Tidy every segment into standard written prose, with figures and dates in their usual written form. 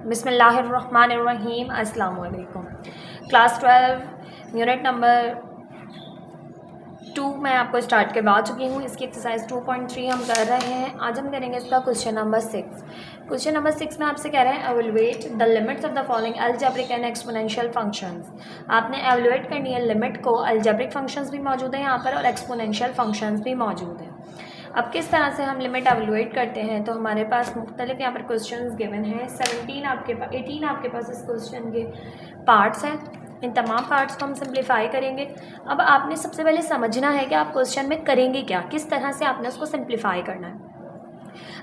बिस्मिल्लाहिर्रहमानिर्रहीम। अस्सलाम वालेकुम। क्लास 12 यूनिट नंबर 2 मैं आपको स्टार्ट करवा चुकी हूँ। इसकी एक्सरसाइज 2.3 हम कर रहे हैं। आज हम करेंगे इसका क्वेश्चन नंबर 6। क्वेश्चन नंबर 6 में आपसे कह रहे हैं evaluate the limits of the following algebraic and exponential functions. आपने एवेलुएट करनी है लिमिट को। अलजेब्रिक फंक्शंस भी मौजूद हैं यहाँ पर और एक्सपोनेंशियल फंक्शंस भी मौजूद हैं। अब किस तरह से हम लिमिट एवेलुएट करते हैं, तो हमारे पास मुख्तलिफ यहाँ पर क्वेश्चंस गिवन हैं। 18 आपके पास इस क्वेश्चन के पार्ट्स हैं। इन तमाम पार्ट्स को हम सिंप्लीफाई करेंगे। अब आपने सबसे पहले समझना है कि आप क्वेश्चन में करेंगे क्या, किस तरह से आपने उसको सिंप्लीफाई करना है।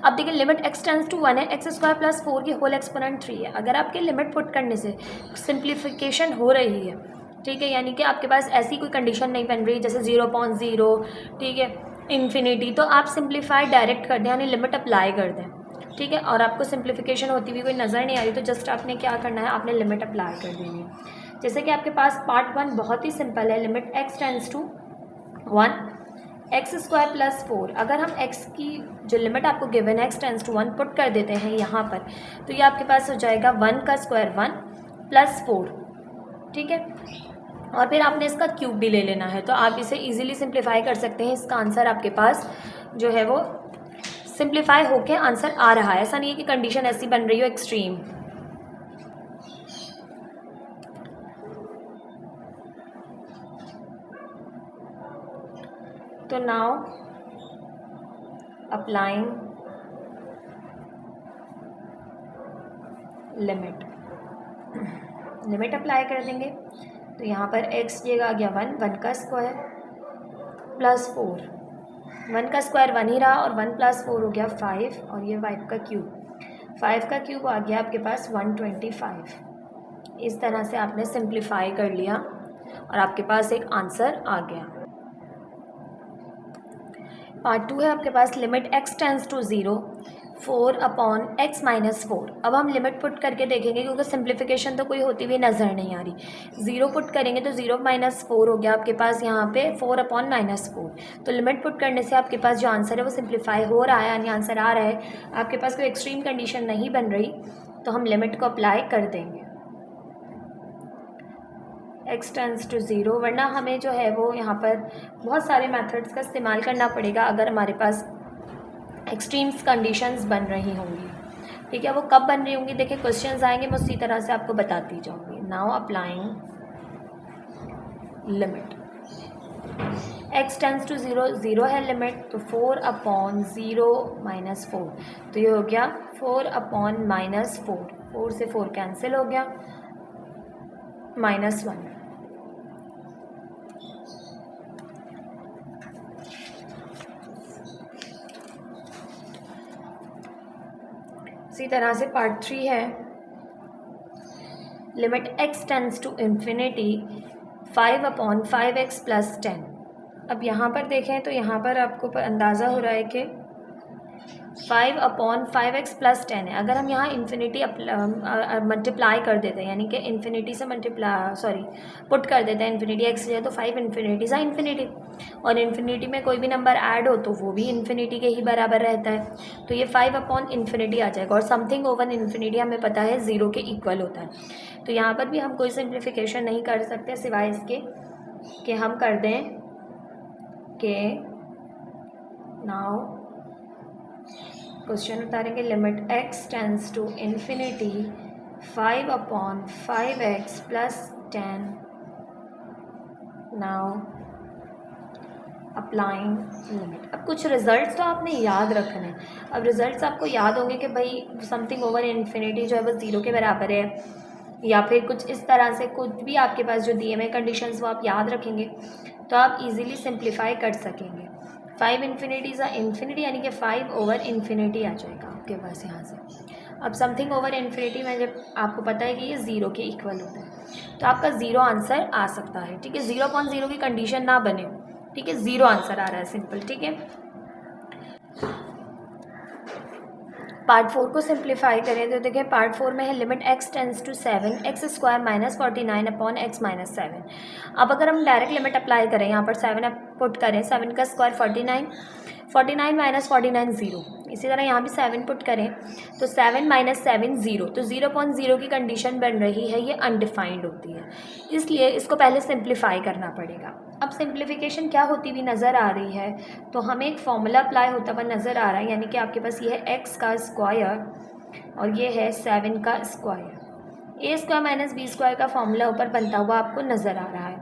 अब देखिए लिमिट x टेंस टू 1 है, x² + 4 की होल एक्सपोनेंट 3 है। अगर आपके लिमिट पुट करने से सिंप्लीफिकेशन हो रही है, ठीक है, यानी कि आपके पास ऐसी कोई कंडीशन नहीं बन रही जैसे 0.0, ठीक है, इन्फिनिटी, तो आप सिंप्लीफाई डायरेक्ट कर दें, यानी लिमिट अप्लाई कर दें, ठीक है। और आपको सिंप्लीफिकेशन होती हुई कोई नज़र नहीं आ रही तो जस्ट आपने क्या करना है, आपने लिमिट अप्लाई कर देनी है। जैसे कि आपके पास पार्ट 1 बहुत ही सिंपल है। Limit x tends to 1 x² + 4। अगर हम x की जो लिमिट आपको गिवन है x टेंस टू 1 पुट कर देते हैं यहाँ पर, तो ये आपके पास हो जाएगा 1 का स्क्वायर 1 + 4, ठीक है। और फिर आपने इसका क्यूब भी ले लेना है, तो आप इसे इजीली सिंप्लीफाई कर सकते हैं। इसका आंसर आपके पास जो है वो सिंप्लीफाई होके आंसर आ रहा है। ऐसा नहीं है कि कंडीशन ऐसी बन रही हो एक्सट्रीम। तो नाउ अप्लाइंग लिमिट अप्लाई कर देंगे। तो यहाँ पर x जगह आ गया 1 का स्क्वायर + 4, 1 का स्क्वायर 1 ही रहा और 1 + 4 हो गया 5, और ये 5 का क्यूब, 5 का क्यूब आ गया आपके पास 125। इस तरह से आपने सिंप्लीफाई कर लिया और आपके पास एक आंसर आ गया। पार्ट 2 है आपके पास। Limit x tends to 0 4/x - 4। अब हम लिमिट पुट करके देखेंगे क्योंकि सिंप्लीफिकेशन तो कोई होती हुई नज़र नहीं आ रही। 0 पुट करेंगे तो 0 - 4 हो गया आपके पास यहाँ पे 4/-4। तो लिमिट पुट करने से आपके पास जो आंसर है वो सिंप्लीफाई हो रहा है, यानी आंसर आ रहा है। आपके पास कोई एक्सट्रीम कंडीशन नहीं बन रही, तो हम लिमिट को अप्लाई कर देंगे x टेंस टू 0। वरना हमें जो है वो यहाँ पर बहुत सारे मेथड्स का इस्तेमाल करना पड़ेगा अगर हमारे पास एक्सट्रीम्स कंडीशंस बन रही होंगी, ठीक है। वो कब बन रही होंगी, देखिए क्वेश्चंस आएंगे, मैं उसी तरह से आपको बताती जाऊँगी। Now applying limit x tends to 0, 0 है लिमिट, तो 4/0 - 4, तो ये हो गया 4/-4, 4 से 4 कैंसिल हो गया, -1। इसी तरह से पार्ट 3 है। Limit x tends to infinity 5/5x + 10। अब यहाँ पर देखें तो यहाँ पर आपको अंदाज़ा हो रहा है कि 5/5x + 10 है। अगर हम यहाँ इन्फिनिटी मल्टीप्लाई कर देते हैं, यानी कि इन्फिनिटी से पुट कर देते हैं इन्फिनिटी x है, तो 5 इन्फिनिटी सा इन्फिनिटी, और इन्फिनिटी में कोई भी नंबर ऐड हो तो वो भी इन्फिनिटी के ही बराबर रहता है। तो ये 5/∞ आ जाएगा, और समथिंग ओवर इन्फिनिटी हमें पता है 0 के इक्वल होता है। तो यहाँ पर भी हम कोई सिंप्लीफिकेशन नहीं कर सकते सिवाय इसके कि हम कर दें कि नाउ क्वेश्चन उतारेंगे। Limit x tends to infinity 5/5x + 10। Now applying limit. अब कुछ रिजल्ट्स तो आपने याद रखने हैं। अब रिजल्ट्स आपको याद होंगे कि भाई समथिंग ओवर इन्फिनिटी जो है वो 0 के बराबर है, या फिर कुछ इस तरह से कुछ भी आपके पास जो दिए हुए कंडीशंस वो आप याद रखेंगे तो आप इजीली सिंप्लीफाई कर सकेंगे। 5 इन्फिनिटी सा इन्फिनिटी, यानी कि 5/∞ आ जाएगा आपके पास यहाँ से। अब समथिंग ओवर इन्फिनिटी में जब आपको पता है कि ये 0 के इक्वल होता है, तो आपका 0 आंसर आ सकता है, ठीक है। 0.0 की कंडीशन ना बने, ठीक है, 0 आंसर आ रहा है सिंपल, ठीक है। पार्ट 4 को सिंप्लीफाई करें तो देखें पार्ट 4 में है limit x tends to 7 x² - 49/x - 7। अब अगर हम डायरेक्ट लिमिट अप्लाई करें, यहाँ पर 7 पुट करें, 7 का स्क्वायर 49, 49 माइनस 49 ज़ीरो। इसी तरह यहाँ भी 7 पुट करें तो 7 माइनस 7 ज़ीरो, तो 0.0 की कंडीशन बन रही है, ये अनडिफाइंड होती है, इसलिए इसको पहले सिंप्लीफाई करना पड़ेगा। अब सिंप्लीफिकेशन क्या होती हुई नज़र आ रही है, तो हमें एक फॉर्मूला अप्लाई होता हुआ नज़र आ रहा है, यानी कि आपके पास ये है x का स्क्वायर और ये है 7 का स्क्वायर। ए स्क्वायर माइनस बी स्क्वायर का फॉर्मूला ऊपर बनता हुआ आपको नज़र आ रहा है,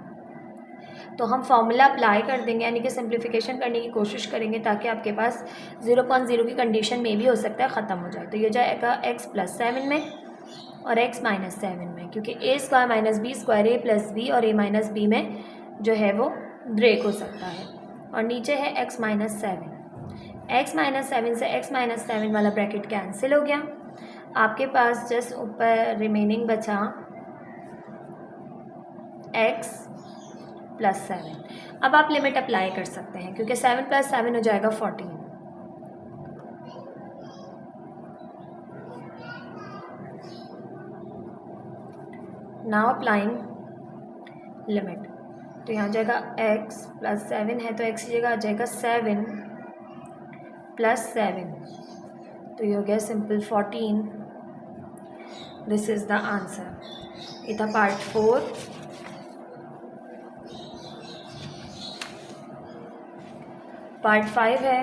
तो हम फॉर्मूला अप्लाई कर देंगे, यानी कि सिंप्लीफिकेशन करने की कोशिश करेंगे ताकि आपके पास 0.0 की कंडीशन में भी हो सकता है ख़त्म हो जाए। तो ये जाएगा x प्लस 7 में और x माइनस 7 में, क्योंकि ए स्क्वायर माइनस बी स्क्वायर ए प्लस बी और ए माइनस बी में जो है वो ब्रेक हो सकता है। और नीचे है x माइनस 7, x माइनस 7 से x माइनस 7 वाला ब्रैकेट कैंसिल हो गया, आपके पास जस्ट ऊपर रिमेनिंग बचा x प्लस 7। अब आप लिमिट अप्लाई कर सकते हैं, क्योंकि 7 प्लस 7 हो जाएगा 14। नाउ अप्लाइंग लिमिट, तो यहाँ जाएगा x प्लस 7 है तो x की जगह आ जाएगा 7 प्लस 7, तो ये हो गया simple 14। This is the answer. ये था पार्ट 4। पार्ट 5 है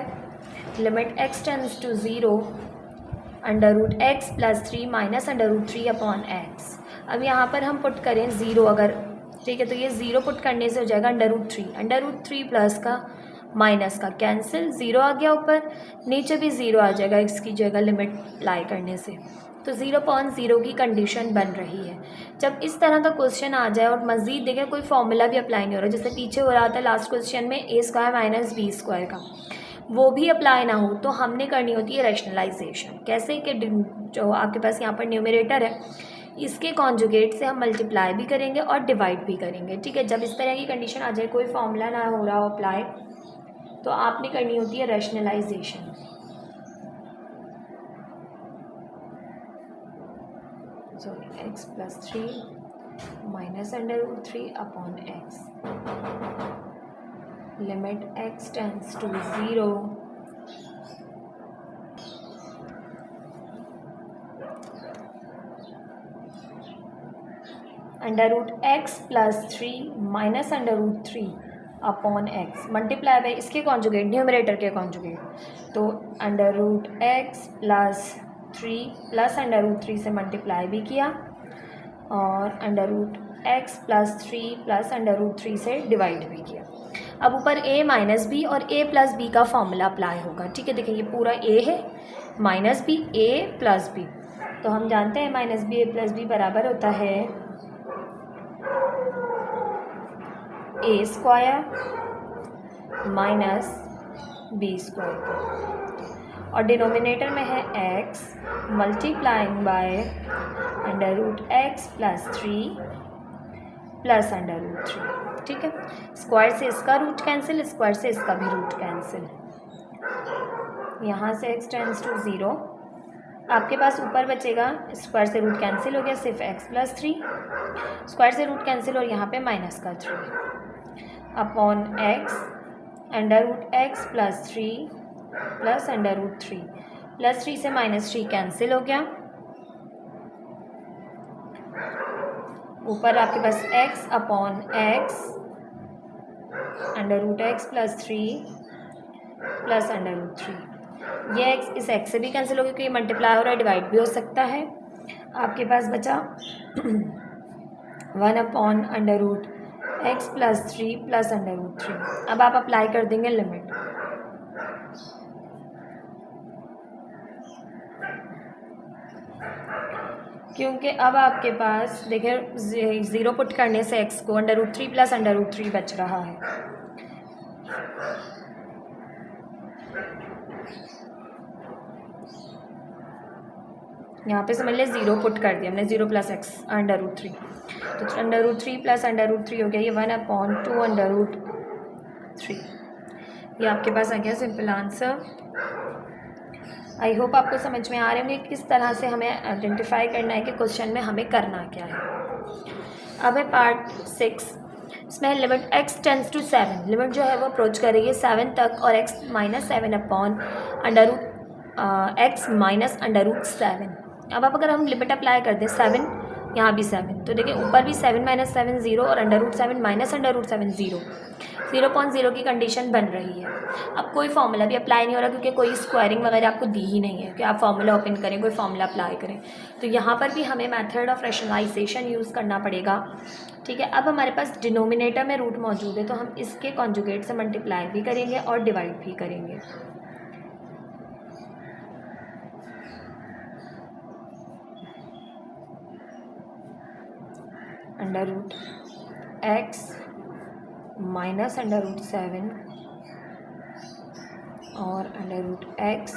limit x tends to 0 under root x plus 3 minus under root 3 upon x। अब यहाँ पर हम पुट करें 0 अगर, ठीक है, तो ये 0 पुट करने से हो जाएगा अंडर रूट 3 प्लस का माइनस का कैंसिल, 0 आ गया ऊपर, नीचे भी 0 आ जाएगा x की जगह लिमिट अप्लाई करने से, तो 0.0 की कंडीशन बन रही है। जब इस तरह का क्वेश्चन आ जाए और मज़ीद देखें कोई फॉर्मूला भी अप्लाई नहीं हो रहा, जैसे पीछे हो रहा था लास्ट क्वेश्चन में ए स्क्वायर माइनस बी स्क्वायर का, वो भी अप्लाई ना हो, तो हमने करनी होती है रैशनलाइजेशन। कैसे कि जो आपके पास यहाँ पर न्यूमरेटर है, इसके कॉन्जुगेट से हम मल्टीप्लाई भी करेंगे और डिवाइड भी करेंगे, ठीक है। जब इस तरह की कंडीशन आ जाए, कोई फॉर्मूला ना हो रहा हो अप्लाई, तो आपने करनी होती है rationalisation. Sorry, x plus 3 minus under root 3 upon x, limit x tends to 0 under root x plus 3 minus under root 3 upon x, multiply by इसके कॉन्जुगेट, न्यूमरेटर के कॉन्जुगेट, तो under root x plus 3 plus under root 3 से multiply भी किया और under root x plus 3 plus under root 3 से divide भी किया। अब ऊपर a माइनस बी और a प्लस बी का फॉर्मूला अप्लाई होगा, ठीक है। देखिए ये पूरा a है, minus b a plus b, तो हम जानते हैं minus b a plus b बराबर होता है a square minus b square, और डिनोमिनेटर में है x multiplying by under root x plus 3 plus under root 3, ठीक है। स्क्वायर से इसका रूट कैंसिल, स्क्वायर से इसका भी रूट कैंसिल, यहाँ से x टेंड्स टू 0, आपके पास ऊपर बचेगा, स्क्वायर से रूट कैंसिल हो गया, सिर्फ x प्लस 3, स्क्वायर से रूट कैंसिल और यहाँ पे माइनस का 3 upon x under root x plus 3 plus under root 3, plus 3 से माइनस 3 कैंसिल हो गया, ऊपर आपके पास x upon x under root x plus 3 plus under root 3, ये x इस x से भी कैंसिल हो गया, क्योंकि ये मल्टीप्लाई हो रहा है, डिवाइड भी हो सकता है। आपके पास बचा 1 upon under root x plus 3 plus under root 3। अब आप अप्लाई कर देंगे लिमिट, क्योंकि अब आपके पास देखिए 0 पुट करने से x को under root 3 plus under root 3 बच रहा है। यहाँ पे समझ लें 0 पुट कर दिया हमने, 0 प्लस एक्स अंडर रूट 3, तो under root 3 plus under root 3 हो गया ये 1/2 अंडर रूट 3। ये आपके पास आ गया सिंपल आंसर। आई होप आपको समझ में आ रहे होंगे किस तरह से हमें आइडेंटिफाई करना है कि क्वेश्चन में हमें करना क्या है। अब है पार्ट 6, इसमें limit x tends to 7, limit जो है वो अप्रोच करेगी 7 तक और x minus 7 upon under root x minus under root 7। अब अगर हम लिमिट अप्लाई कर दें 7, यहाँ भी 7, तो देखिए ऊपर भी 7 माइनस 7 0 और under root 7 minus under root 7 0, 0.0 की कंडीशन बन रही है। अब कोई फार्मूला भी अप्लाई नहीं हो रहा क्योंकि कोई स्क्वायरिंग वगैरह आपको दी ही नहीं है कि आप फार्मूला ओपन करें, कोई फार्मूला अप्लाई करें। तो यहाँ पर भी हमें मेथड ऑफ रैशनलाइजेशन यूज़ करना पड़ेगा, ठीक है। अब हमारे पास डिनोमिनेटर में रूट मौजूद है तो हम इसके कॉन्जुगेट से मल्टीप्लाई भी करेंगे और डिवाइड भी करेंगे। Under root x minus under root 7 और under root x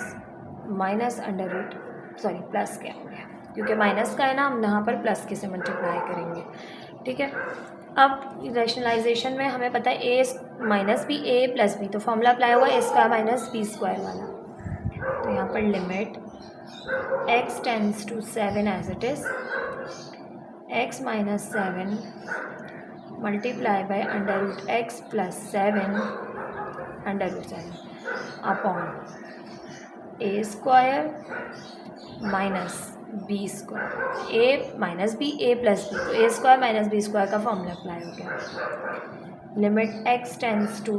minus under root plus क्या हो गया, क्योंकि माइनस का है ना, हम यहाँ पर प्लस के से मल्टीप्लाई करेंगे, ठीक है। अब रैशनलाइजेशन में हमें पता है a minus b a plus b, तो फॉर्मूला अप्लाई हुआ a square minus b square वाला। तो यहाँ पर limit x tends to 7 as it is x minus 7 multiply by under root x plus 7 under root 7 upon a square minus b square, a minus b a plus b, तो a square minus b square का formula apply हो गया। Limit x tends to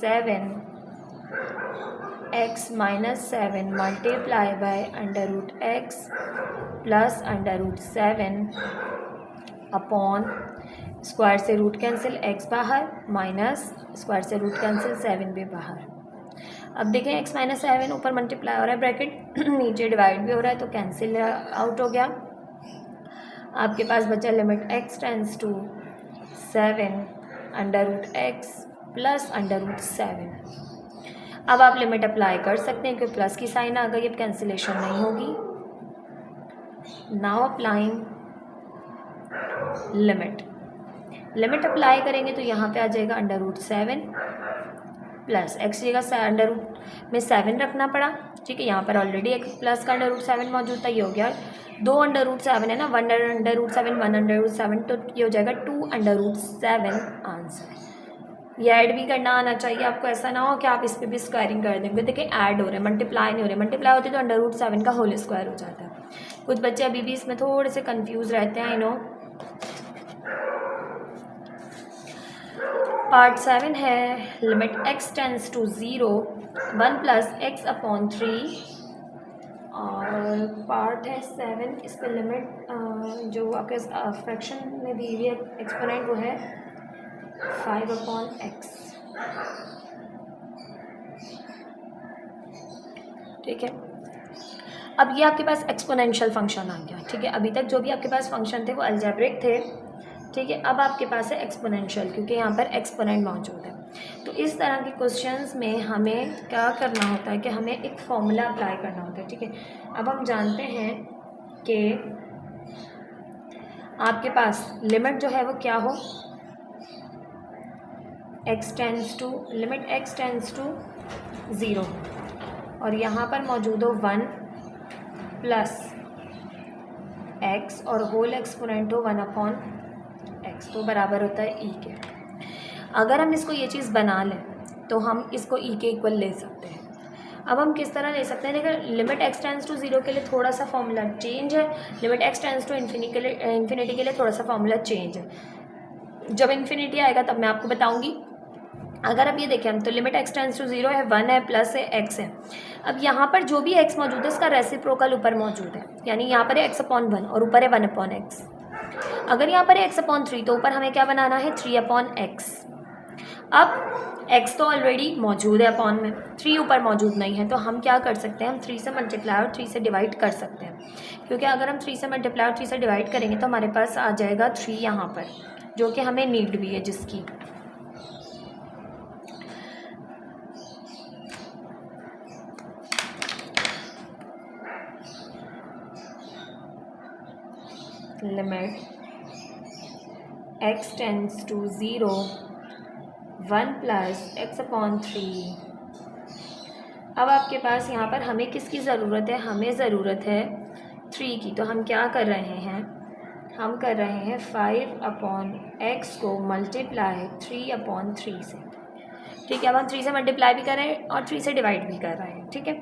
7 x minus 7 multiply by under root x plus under root 7 upon square से root cancel x बाहर minus square से root cancel 7 भी बाहर। अब देखें x माइनस 7 ऊपर मल्टीप्लाई हो रहा है ब्रैकेट, नीचे डिवाइड भी हो रहा है तो कैंसिल आउट हो गया। आपके पास बचा limit x tends to 7 under root x plus under root 7। अब आप लिमिट अप्लाई कर सकते हैं क्योंकि प्लस की साइन आ गई, अब कैंसिलेशन नहीं होगी। नाउ अप्लाइंग लिमिट अप्लाई करेंगे तो यहाँ पे आ जाएगा अंडर रूट 7 प्लस एक्स जगह अंडर रूट में 7 रखना पड़ा, ठीक है। यहाँ पर ऑलरेडी एक प्लस का अंडर रूट 7 मौजूद था, ये हो गया 2 अंडर रूट 7 है ना, 1 अंडर रूट 7 1 अंडर रूट 7, तो ये हो जाएगा 2 अंडर रूट 7 आंसर। ये ऐड भी करना आना चाहिए आपको, ऐसा ना हो कि आप इस पर भी स्क्वायरिंग कर देंगे। देखिए ऐड हो रहे हैं, मल्टीप्लाई नहीं हो रहे, मल्टीप्लाई होते तो अंडर रूट 7 का होल स्क्वायर हो जाता है। कुछ बच्चे अभी भी इसमें थोड़े से कन्फ्यूज़ रहते हैं, आई नो। पार्ट 7 है limit x tends to 0 1 plus x upon 3, और पार्ट है 7, इस पर लिमिट जो आपके फ्रैक्शन में दी हुई है एक्सपोनेंट वो है 5 अपॉन एक्स, ठीक है। अब ये आपके पास एक्सपोनेंशियल फंक्शन आ गया, ठीक है। अभी तक जो भी आपके पास फंक्शन थे वो अलजेब्रिक थे, ठीक है। अब आपके पास है एक्सपोनेंशियल क्योंकि यहाँ पर एक्सपोनेंट मौजूद है। तो इस तरह के क्वेश्चंस में हमें क्या करना होता है कि हमें एक फॉर्मूला अप्लाई करना होता है, ठीक है। अब हम जानते हैं कि आपके पास लिमिट जो है वो क्या हो, लिमिट x टेंस टू 0 और यहाँ पर मौजूद हो 1 प्लस x और होल एक्सपोनेंट हो 1 अपॉन x, तो बराबर होता है e के। अगर हम इसको ये चीज़ बना लें तो हम इसको e के इक्वल ले सकते हैं। अब हम किस तरह ले सकते हैं, देखिए लिमिट x टेंस टू 0 के लिए थोड़ा सा फॉर्मूला चेंज है, limit x tends to infinity के लिए थोड़ा सा फॉर्मूला चेंज है। जब इन्फिनिटी आएगा तब मैं आपको बताऊंगी। अगर अब ये देखें हम तो लिमिट x टेंस टू 0 है, 1 है, प्लस है, x है। अब यहाँ पर जो भी x मौजूद है उसका रेसिप्रोकल ऊपर मौजूद है, यानी यहाँ पर है x अपॉन 1 और ऊपर है 1 अपॉन एक्स। अगर यहाँ पर है x अपॉन 3 तो ऊपर हमें क्या बनाना है 3 अपॉन एक्स। अब x तो ऑलरेडी मौजूद है अपॉन में, 3 ऊपर मौजूद नहीं है, तो हम क्या कर सकते हैं, हम 3 से मल्टीप्लाई और 3 से डिवाइड कर सकते हैं, क्योंकि अगर हम 3 से मल्टीप्लाई और 3 से डिवाइड करेंगे तो हमारे पास आ जाएगा 3 यहाँ पर, जो कि हमें नीड भी है जिसकी। Limit x tends to 0 1 plus x upon 3। अब आपके पास यहाँ पर हमें किसकी ज़रूरत है, हमें ज़रूरत है 3 की। तो हम क्या कर रहे हैं, हम कर रहे हैं 5/x को मल्टीप्लाई 3/3 से। ठीक है, अब हम 3 से मल्टीप्लाई भी कर रहे हैं और 3 से डिवाइड भी कर रहे हैं। ठीक है,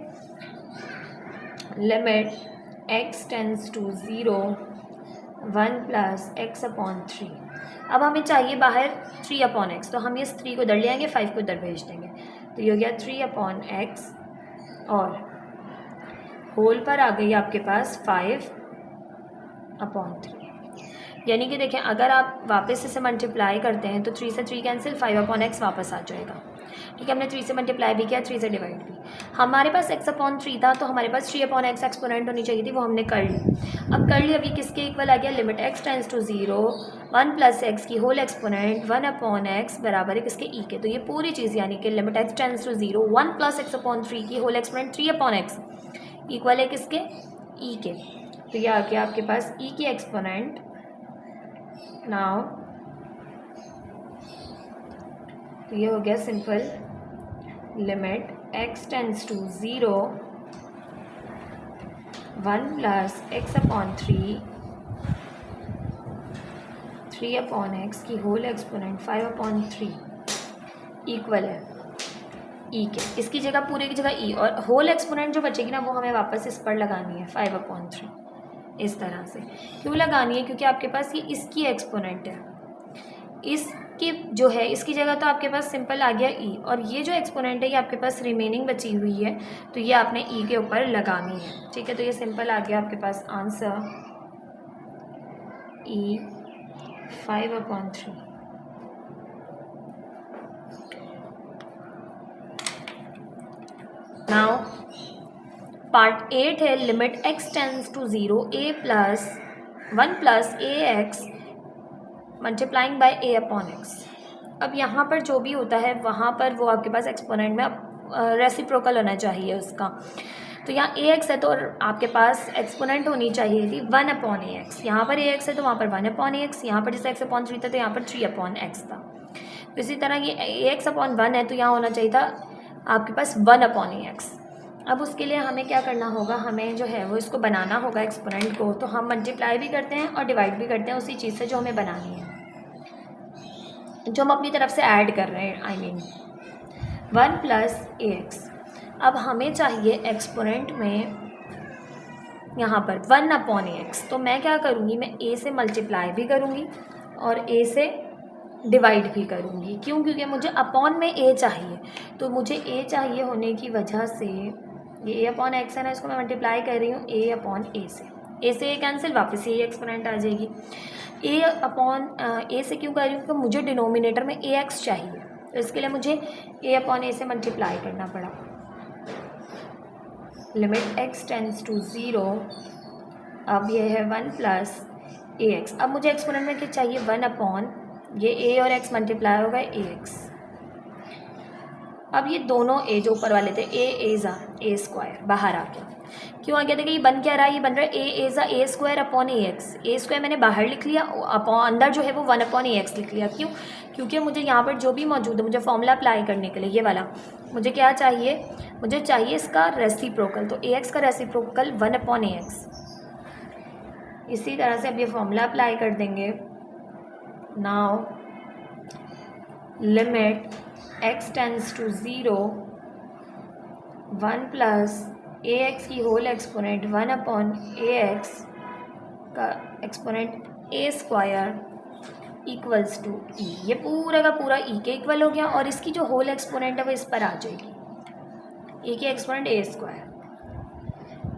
limit x tends to 0 1 + x/3। अब हमें चाहिए बाहर 3/x, तो हम इस 3 को इधर ले आएंगे, 5 को इधर भेज देंगे, तो ये हो गया 3/x और होल पर आ गई आपके पास 5/3। यानी कि देखें, अगर आप वापस इसे मल्टीप्लाई करते हैं तो 3 से 3 कैंसिल, 5/x वापस आ जाएगा। ठीक है, हमने 3 से मल्टीप्लाई भी किया, 3 से डिवाइड भी। हमारे पास x/3 था, तो हमारे पास 3/x एक्सपोनेंट होनी चाहिए थी, वो हमने कर ली। अब कर ली, अब ये किसके इक्वल आ गया, limit x tends to 0 1 + x की होल एक्सपोनेंट 1/x बराबर है किसके, e के। तो ये पूरी चीज़ यानी कि limit x tends to 0 1 + x/3 की होल एक्सपोनेंट 3/x इक्वल है किसके, e के। तो ये आ गया आपके पास e की एक्सपोनेंट। नाउ तो ये हो गया simple, limit x tends to 0 1 + x/3 3/x की होल एक्सपोनेंट 5/3 इक्वल है e के। इसकी जगह, पूरे की जगह e, और होल एक्सपोनेंट जो बचेगी ना वो हमें वापस इस पर लगानी है 5/3। इस तरह से क्यों लगानी है, क्योंकि आपके पास ये इसकी एक्सपोनेंट है, इसकी जो है इसकी जगह तो आपके पास सिंपल आ गया e, और ये जो एक्सपोनेंट है ये आपके पास रिमेनिंग बची हुई है, तो ये आपने e के ऊपर लगानी है। ठीक है, तो ये सिंपल आ गया आपके पास आंसर e 5/3। नाउ पार्ट 8 है, limit x tends to 0 1 + ax multiplying by a/x। अब यहाँ पर जो भी होता है वहाँ पर वो आपके पास एक्सपोनेंट में रेसिप्रोकल होना चाहिए उसका। तो यहाँ ax है तो आपके पास एक्सपोनेंट होनी चाहिए थी 1/ax। यहाँ पर ax है तो वहाँ पर 1/ax, यहाँ पर जैसे x/3 था तो यहाँ पर 3/x था। तो इसी तरह ये ax/1 है तो यहाँ होना चाहिए था आपके पास 1/ax। अब उसके लिए हमें क्या करना होगा, हमें जो है वो इसको बनाना होगा एक्सपोनेंट को। तो हम मल्टीप्लाई भी करते हैं और डिवाइड भी करते हैं उसी चीज़ से जो हमें बनानी है, जो हम अपनी तरफ से ऐड कर रहे हैं, 1 + ax। अब हमें चाहिए एक्सपोनेंट में यहाँ पर 1/ax, तो मैं क्या करूँगी, मैं a से मल्टीप्लाई भी करूँगी और a से डिवाइड भी करूँगी। क्यों, क्योंकि मुझे अपॉन में a चाहिए, तो मुझे a चाहिए होने की वजह से ये a/x है ना, इसको मैं मल्टीप्लाई कर रही हूँ a/a से a कैंसिल, वापस ये एक्सपोनेंट आ जाएगी। a से क्यों कर रही हूँ, क्योंकि मुझे डिनोमिनेटर में ax चाहिए, तो इसके लिए मुझे a/a से मल्टीप्लाई करना पड़ा। लिमिट x टेंड्स टू 0, अब ये है 1 + ax। अब मुझे एक्सपोनेंट में क्या चाहिए, 1/, ये a और x मल्टीप्लाई होगा ax। अब ये दोनों a जो ऊपर वाले थे a² बाहर आ गया। क्यों आ गया, देखिए ये बन क्या रहा है, ये बन रहा है a²/ax। a² मैंने बाहर लिख लिया, अंदर जो है वो 1/ax लिख लिया। क्यों, क्योंकि मुझे यहाँ पर जो भी मौजूद है, मुझे फॉर्मूला अप्लाई करने के लिए ये वाला मुझे क्या चाहिए, मुझे चाहिए इसका रेसिप्रोकल। तो ax का रेसिप्रोकल 1/ax। इसी तरह से अब ये फॉर्मूला अप्लाई कर देंगे। Now limit x tends to 0 1 + ax की होल एक्सपोनेंट 1/ax का exponent a² equals to e। ये पूरा का पूरा e के इक्वल हो गया, और इसकी जो होल एक्सपोनेंट है वो इस पर आ जाएगी। e की एक्सपोनेंट a²,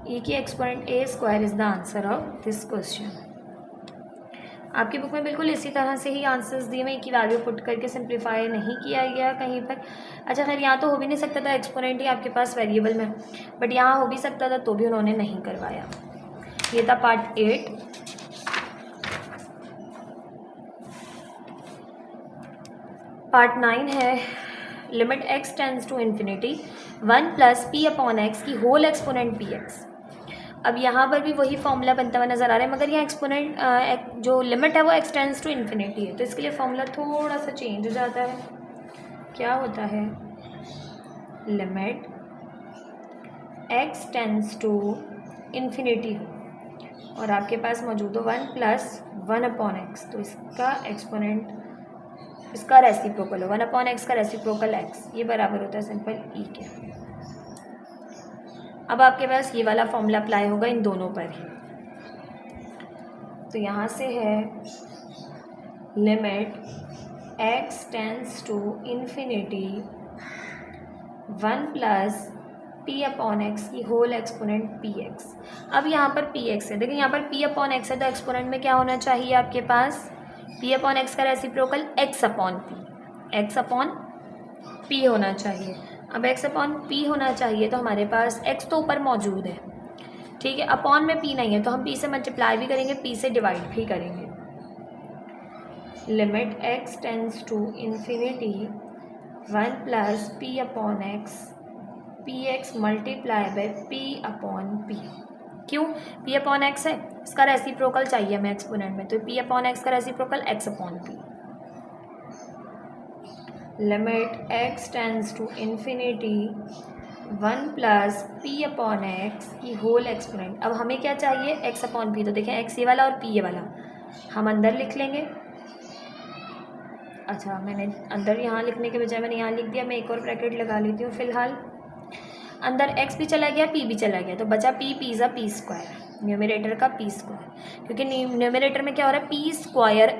e की exponent a² is the answer of this question. आपकी बुक में बिल्कुल इसी तरह से ही आंसर्स दिए हुए, की वैल्यू पुट करके सिंप्लीफाई नहीं किया गया कहीं पर। अच्छा खैर, यहाँ तो हो भी नहीं सकता था एक्सपोनेंट ही आपके पास वेरिएबल में, बट यहाँ हो भी सकता था तो भी उन्होंने नहीं करवाया। ये था पार्ट 8। पार्ट 9 है, limit x tends to infinity 1 + p/x की होल एक्सपोनेंट px। अब यहाँ पर भी वही फॉर्मूला बनता हुआ नज़र आ रहा है, मगर यहाँ एक्सपोनेंट जो लिमिट है वो x टेंड्स टू इन्फिनिटी है, तो इसके लिए फॉर्मूला थोड़ा सा चेंज हो जाता है। क्या होता है, limit x tends to infinity हो और आपके पास मौजूद हो 1 प्लस 1/x, तो इसका एक्सपोनेंट, इसका रेसिप्रोकल हो 1/x का रेसिप्रोकल x, ये बराबर होता है सिंपल e के। अब आपके पास ये वाला फॉर्मूला अप्लाई होगा इन दोनों पर ही। तो यहाँ से है limit x tends to infinity 1 plus p/x की होल एक्सपोनेंट px। अब यहाँ पर px है, देखिए यहाँ पर p/x है, तो एक्सपोनेंट में क्या होना चाहिए आपके पास, p/x का रेसिप्रोकल x/p होना चाहिए। अब x/p होना चाहिए तो हमारे पास x तो ऊपर मौजूद है, ठीक है, अपॉन में p नहीं है, तो हम p से मल्टीप्लाई भी करेंगे, p से डिवाइड भी करेंगे। Limit x tends to infinity 1 plus p/x px multiply by p/p। क्यों, p/x है, इसका रेसिप्रोकल चाहिए हमें एक्सपोनेंट में, तो p/x का reciprocal x/p। Limit x tends to infinity 1 plus p/x की होल एक्सपोनेंट। अब हमें क्या चाहिए, x/p, तो देखें x ये वाला और p ये वाला हम अंदर लिख लेंगे। अच्छा, मैंने अंदर यहाँ लिखने के बजाय मैंने यहाँ लिख दिया, मैं एक और ब्रैकेट लगा लेती हूँ फिलहाल। अंदर x भी चला गया, p भी चला गया, तो बचा p² न्यूमरेटर का p², क्योंकि न्यूमरेटर में क्या हो रहा है, p²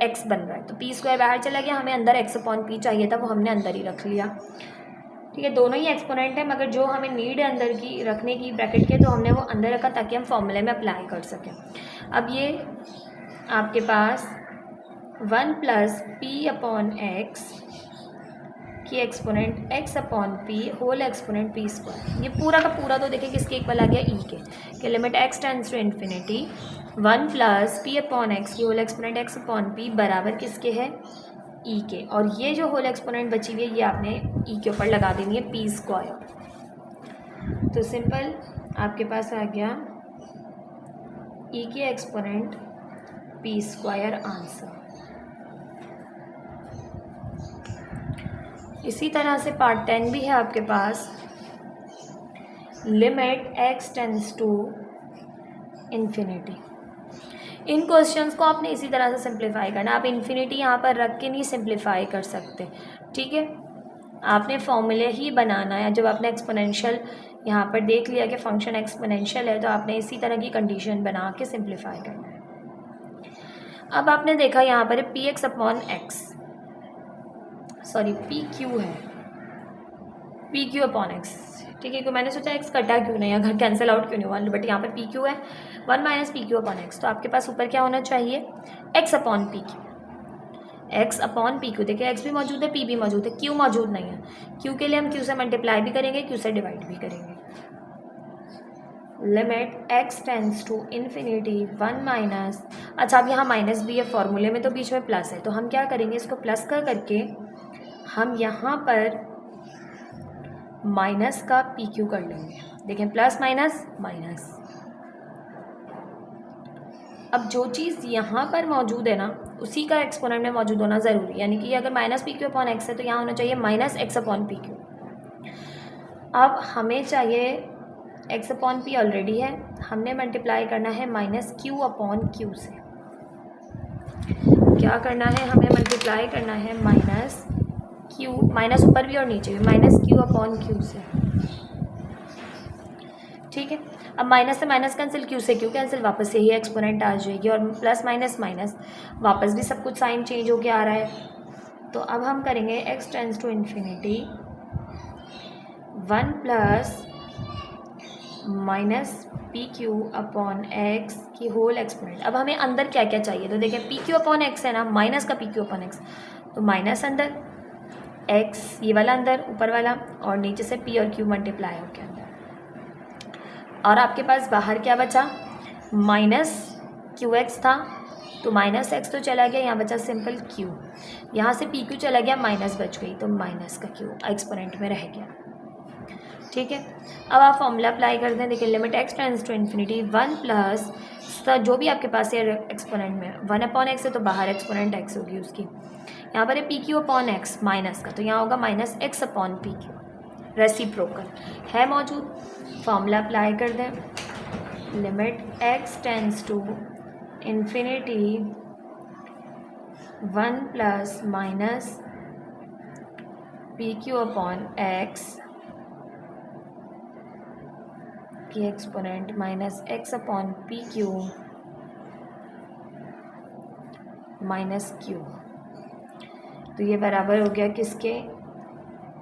x बन रहा है, तो p² बाहर चला गया, हमें अंदर x/p चाहिए था, वो हमने अंदर ही रख लिया। ठीक है, दोनों ही एक्सपोनेंट है, मगर जो हमें नीड है अंदर की रखने की ब्रैकेट के, तो हमने वो अंदर रखा ताकि हम फॉर्मूले में अप्लाई कर सकें। अब ये आपके पास 1 प्लस p/x की exponent x/p whole exponent p², ये पूरा का पूरा तो देखिए किसके इक्वल आ गया, e के limit x tends to infinity 1 plus p/x की होल एक्सपोनेंट x/p बराबर किसके है, e के। और ये जो होल एक्सपोनेंट बची हुई है ये आपने e के ऊपर लगा देनी है p²। तो सिंपल आपके पास आ गया e के एक्सपोनेंट p² आंसर। इसी तरह से पार्ट 10 भी है आपके पास, limit x tends to infinity. इन क्वेश्चंस को आपने इसी तरह से सिंप्लीफाई करना, आप इन्फिनिटी यहाँ पर रख के नहीं सिंप्लीफाई कर सकते, ठीक है, आपने फॉर्मूले ही बनाना है। जब आपने एक्सपोनेंशियल यहाँ पर देख लिया कि फंक्शन एक्सपोनेंशियल है, तो आपने इसी तरह की कंडीशन बना के सिंप्लीफाई करना है। अब आपने देखा यहाँ पर px/x, सॉरी pq है, pq/x, ठीक है, क्योंकि मैंने सोचा x कटा क्यों नहीं, अगर कैंसिल आउट क्यों नहीं हुआ, बट यहाँ पर pq है 1 माइनस pq/x, तो आपके पास ऊपर क्या होना चाहिए, x/pq, x/pq। देखिए x भी मौजूद है, p भी मौजूद है, q मौजूद नहीं है, q के लिए हम q से मल्टीप्लाई भी करेंगे, q से डिवाइड भी करेंगे। Limit x tends to infinity 1 minus, अच्छा अब यहाँ माइनस भी है फॉर्मूले में, तो बीच में प्लस है, तो हम क्या करेंगे, इसको प्लस का करके हम यहाँ पर माइनस का pq कर लेंगे। देखें प्लस माइनस माइनस। अब जो चीज़ यहाँ पर मौजूद है ना, उसी का एक्सपोनेंट में मौजूद होना ज़रूरी है, यानी कि अगर माइनस pq/x है तो यहाँ होना चाहिए माइनस x/pq। अब हमें चाहिए x/p ऑलरेडी है, हमने मल्टीप्लाई करना है माइनस q/q से। क्या करना है, हमें मल्टीप्लाई करना है माइनस q, माइनस ऊपर भी और नीचे भी, माइनस q/q से, ठीक है। अब माइनस से माइनस कैंसिल, q से q कैंसिल, वापस यही एक्सपोनेंट आ जाएगी, और प्लस माइनस माइनस, वापस भी सब कुछ साइन चेंज होके आ रहा है। तो अब हम करेंगे x tends to infinity 1 plus minus pq/x की होल एक्सपोनेंट। अब हमें अंदर क्या क्या चाहिए, तो देखें pq/x है ना, माइनस का pq/x, तो माइनस अंदर, x ये वाला अंदर ऊपर वाला, और नीचे से p और q मल्टीप्लाई हो के अंदर, और आपके पास बाहर क्या बचा, माइनस qx था, तो माइनस x तो चला गया, यहाँ बचा सिंपल q, यहाँ से pq चला गया, माइनस बच गई, तो माइनस का q एक्सपोनेंट में रह गया, ठीक है। अब आप फॉर्मूला अप्लाई कर दें, देखिए limit x tends to infinity 1 plus, जो भी आपके पास है एक्सपोनेंट में 1/x है, तो बाहर एक्सपोनेंट x होगी उसकी, यहाँ पर है pq/x माइनस का, तो यहाँ होगा माइनस x/pq, रेसिप्रोकल है मौजूद, फॉर्मूला अप्लाई कर दें, limit x tends to infinity 1 plus minus P Q upon X की exponent minus X upon P Q minus Q. तो ये बराबर हो गया किसके,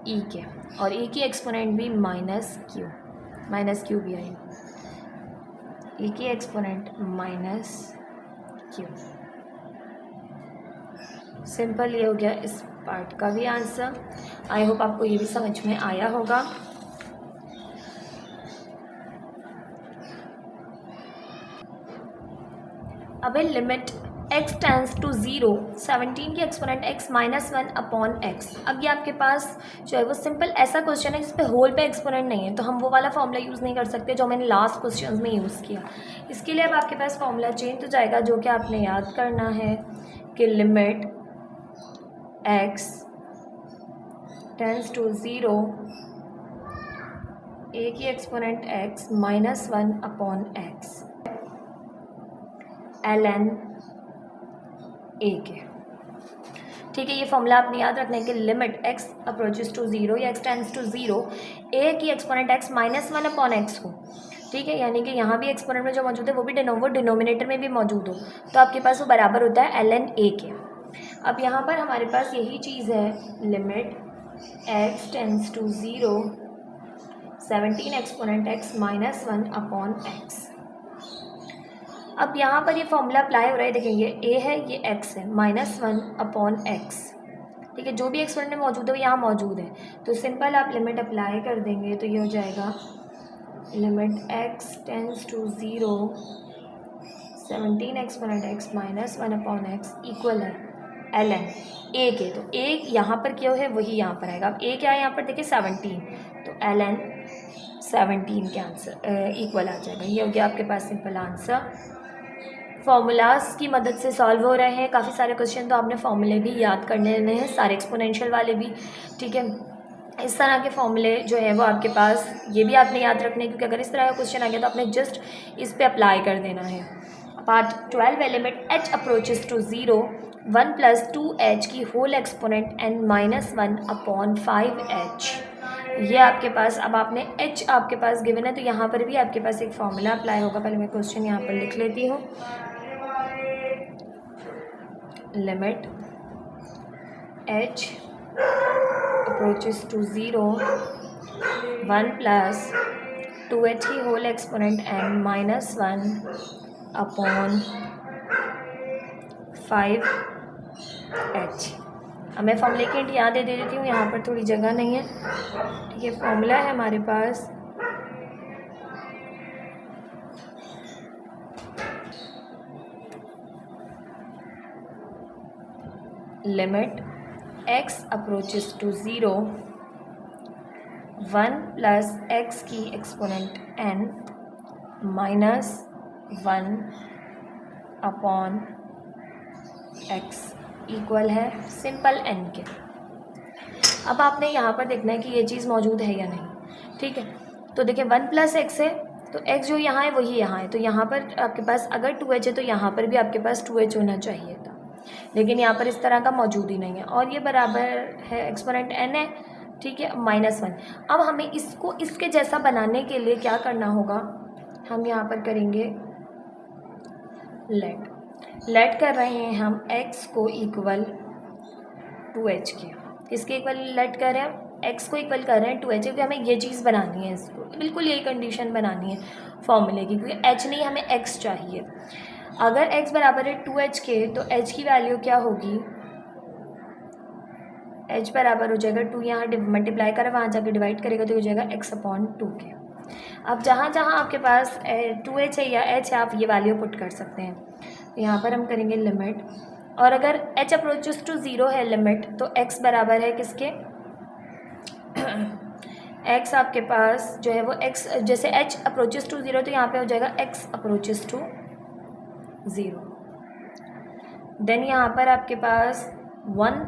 ई के, और ई की एक्सपोनेंट भी माइनस क्यू भी आई, ई की एक्सपोनेंट माइनस क्यू। सिंपल ये हो गया इस पार्ट का भी आंसर। आई होप आपको ये भी समझ में आया होगा। अब लिमिट x टेंस टू 0 17 की exponent x minus 1 upon x. अब ये आपके पास जो है वो सिंपल ऐसा क्वेश्चन है जिसपे होल पे एक्सपोनेंट नहीं है, तो हम वो वाला फॉर्मूला यूज़ नहीं कर सकते जो मैंने लास्ट क्वेश्चन में यूज़ किया। इसके लिए अब आपके पास फॉर्मूला चेंज हो जाएगा, जो कि आपने याद करना है कि limit x tends to 0 a की exponent x minus 1 upon x ln a के। ठीक है, ये फॉर्मूला आपने याद रखना है कि लिमिट x अप्रोचेस टू 0 या x टेंस टू 0 a की exponent x minus 1 upon x हो। ठीक है, यानी कि यहाँ भी एक्सपोनेंट में जो मौजूद है वो भी डिनोमिनेटर में भी मौजूद हो, तो आपके पास वो बराबर होता है ln a के। अब यहाँ पर हमारे पास यही चीज़ है, limit x tends to 0 17 exponent x minus 1 upon x. अब यहाँ पर ये फॉर्मूला अप्लाई हो रहा है, देखेंगे a है, ये x है, माइनस 1 अपॉन एक्स। ठीक है, जो भी एक्सपोनेंट में मौजूद है वो यहाँ मौजूद है, तो सिंपल आप लिमिट अप्लाई कर देंगे तो ये हो जाएगा limit x tends to 0 17 exponent x minus 1 upon x equal है ln a के। तो a यहाँ पर क्या है वही यहाँ पर आएगा। अब a क्या है यहाँ पर देखिए 17, तो ln 17 के आंसर इक्वल आ जाएगा। ये हो गया आपके पास सिंपल आंसर। फॉर्मूलाज की मदद से सॉल्व हो रहे हैं काफ़ी सारे क्वेश्चन, तो आपने फॉर्मूले भी याद करने हैं, सारे एक्सपोनेंशियल वाले भी। ठीक है, इस तरह के फॉर्मूले जो है वो आपके पास, ये भी आपने याद रखने हैं, क्योंकि अगर इस तरह का क्वेश्चन आ गया तो आपने जस्ट इस पे अप्लाई कर देना है। Part 12 limit h approaches to 0 1 plus 2h की whole exponent n minus 1 upon 5h। ये आपके पास, अब आपने h आपके पास गिवन है, तो यहाँ पर भी आपके पास एक फॉर्मूला अप्लाई होगा। पहले मैं क्वेश्चन यहाँ पर लिख लेती हूँ। Limit h approaches to 0 1 plus 2h की whole exponent n minus 1 upon 5h। अब मैं फॉर्मूले की हिंट यहाँ दे देती हूँ, यहाँ पर थोड़ी जगह नहीं है। ठीक है, फॉर्मूला है हमारे पास limit x approaches to 0 1 plus x की exponent n minus 1 upon x equal है सिंपल n के। अब आपने यहाँ पर देखना है कि ये चीज़ मौजूद है या नहीं। ठीक है, तो देखिए 1 प्लस एक्स है, तो x जो यहाँ है वही यहाँ है, तो यहाँ पर आपके पास अगर 2h है तो यहाँ पर भी आपके पास 2h होना चाहिए था, लेकिन यहाँ पर इस तरह का मौजूद ही नहीं है, और ये बराबर है एक्सपोनेंट n है। ठीक है, माइनस 1। अब हमें इसको इसके जैसा बनाने के लिए क्या करना होगा, हम यहाँ पर करेंगे लेट कर रहे हैं हम x को इक्वल 2h के। इसके इक्वल लेट कर रहे हैं, x को इक्वल कर रहे हैं 2h, क्योंकि हमें ये चीज़ बनानी है, इसको बिल्कुल यही कंडीशन बनानी है फॉर्मूले की, क्योंकि h नहीं हमें x चाहिए। अगर x बराबर है 2h के, तो h की वैल्यू क्या होगी, h बराबर हो जाएगा 2, यहाँ मल्टीप्लाई करें वहाँ जाके डिवाइड करेगा तो हो जाएगा x अपॉन 2 के। अब जहाँ जहाँ आपके पास 2h है या h है, आप ये वैल्यू पुट कर सकते हैं। तो यहाँ पर हम करेंगे लिमिट, और अगर h अप्रोचेस टू 0 है लिमिट, तो x बराबर है किसके, x आपके पास जो है वो x, जैसे h अप्रोचेस टू 0 तो यहाँ पे हो जाएगा x अप्रोचेस टू 0। देन यहाँ पर आपके पास 1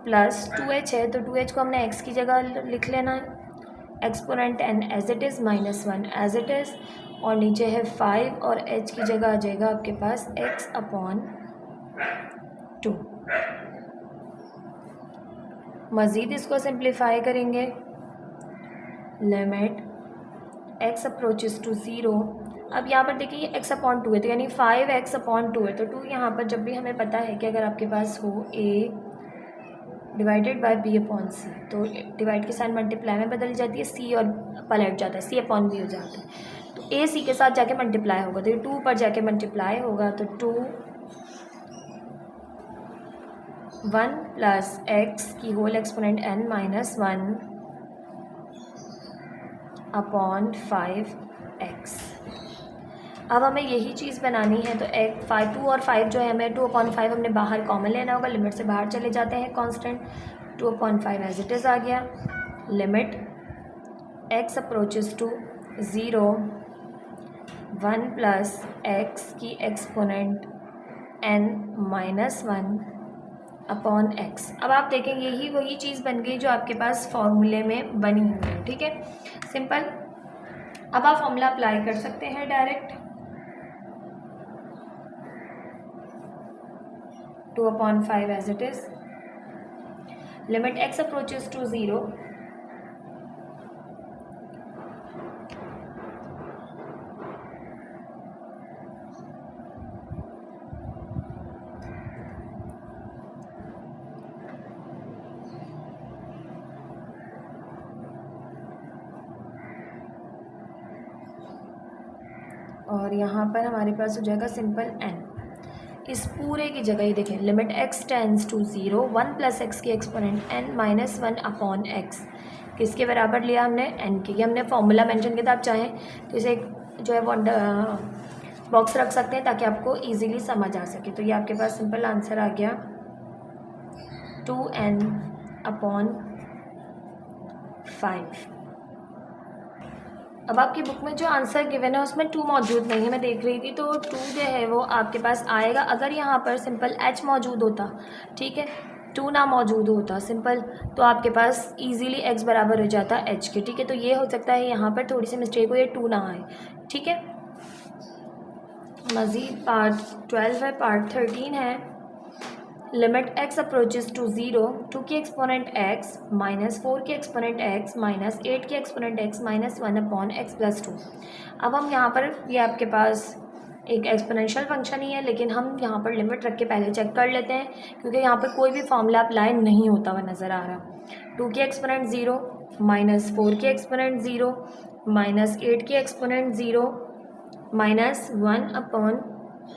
प्लस 2h है, तो 2h को हमने x की जगह लिख लेना है, exponent n as it is minus 1 as it is, और नीचे है 5 और h की जगह आ जाएगा आपके पास x/2। मज़ीद इसको सिंप्लीफाई करेंगे, लिमिट x अप्रोचेस टू 0। अब यहाँ पर देखिए ये x/2 है, तो यानी 5x/2 है। तो 2 यहाँ पर जब भी हमें पता है कि अगर आपके पास हो a डिवाइडेड बाय b/c, तो डिवाइड के साइन मल्टीप्लाई में बदल जाती है, c और पलट जाता है, c/b हो जाता है। तो a c के साथ जाके मल्टीप्लाई होगा, तो ये 2 पर जाके मल्टीप्लाई होगा, तो 2 1 प्लस x की whole exponent n minus 1 upon 5x। अब हमें यही चीज़ बनानी है, तो 2 और 5 जो है हमें 2/5 हमने बाहर कॉमन लेना होगा, लिमिट से बाहर चले जाते हैं कांस्टेंट, 2/5 एज इट इज़ आ गया। Limit x approaches to 0 1 plus x की exponent n minus 1 upon x। अब आप देखें यही वही चीज़ बन गई जो आपके पास फॉर्मूले में बनी हुई है, ठीक है, सिंपल। अब आप फॉर्मूला अप्लाई कर सकते हैं direct, 2/5 as it is, limit x approaches to 0 और यहाँ पर हमारे पास हो जाएगा सिंपल n। इस पूरे की जगह ही देखें, limit x tends to 0 1 plus x की exponent n minus 1 upon x, किसके बराबर लिया हमने, n के। ये हमने फॉर्मूला मेंशन किया था, आप चाहें तो इसे जो है वो बॉक्स रख सकते हैं ताकि आपको इजीली समझ आ सके। तो ये आपके पास सिंपल आंसर आ गया 2n अपॉन 5। अब आपकी बुक में जो आंसर गिवन है उसमें 2 मौजूद नहीं है, मैं देख रही थी, तो 2 जो है वो आपके पास आएगा अगर यहाँ पर सिंपल h मौजूद होता, ठीक है, 2 ना मौजूद होता सिंपल, तो आपके पास इजीली x बराबर हो जाता h के, ठीक है। तो ये हो सकता है यहाँ पर थोड़ी सी मिस्टेक हो, ये 2 ना आए, ठीक है। मज़ीद पार्ट 12 है, पार्ट 13 है, लिमिट x अप्रोचेस टू 0 2 की एक्सपोनेंट x माइनस 4 की एक्सपोनेंट x माइनस 8 की exponent x minus 1 upon x plus 2। अब हम यहाँ पर ये आपके पास एक एक्सपोनेंशियल फंक्शन ही है, लेकिन हम यहाँ पर लिमिट रख के पहले चेक कर लेते हैं, क्योंकि यहाँ पर कोई भी फॉर्मूला अप्लाई नहीं होता हुआ नज़र आ रहा। 2 की एक्सपोनेंट 0 माइनस 4 की एक्सपोनेंट 0 माइनस 8 की एक्सपोनेंट 0 माइनस 1 अपॉन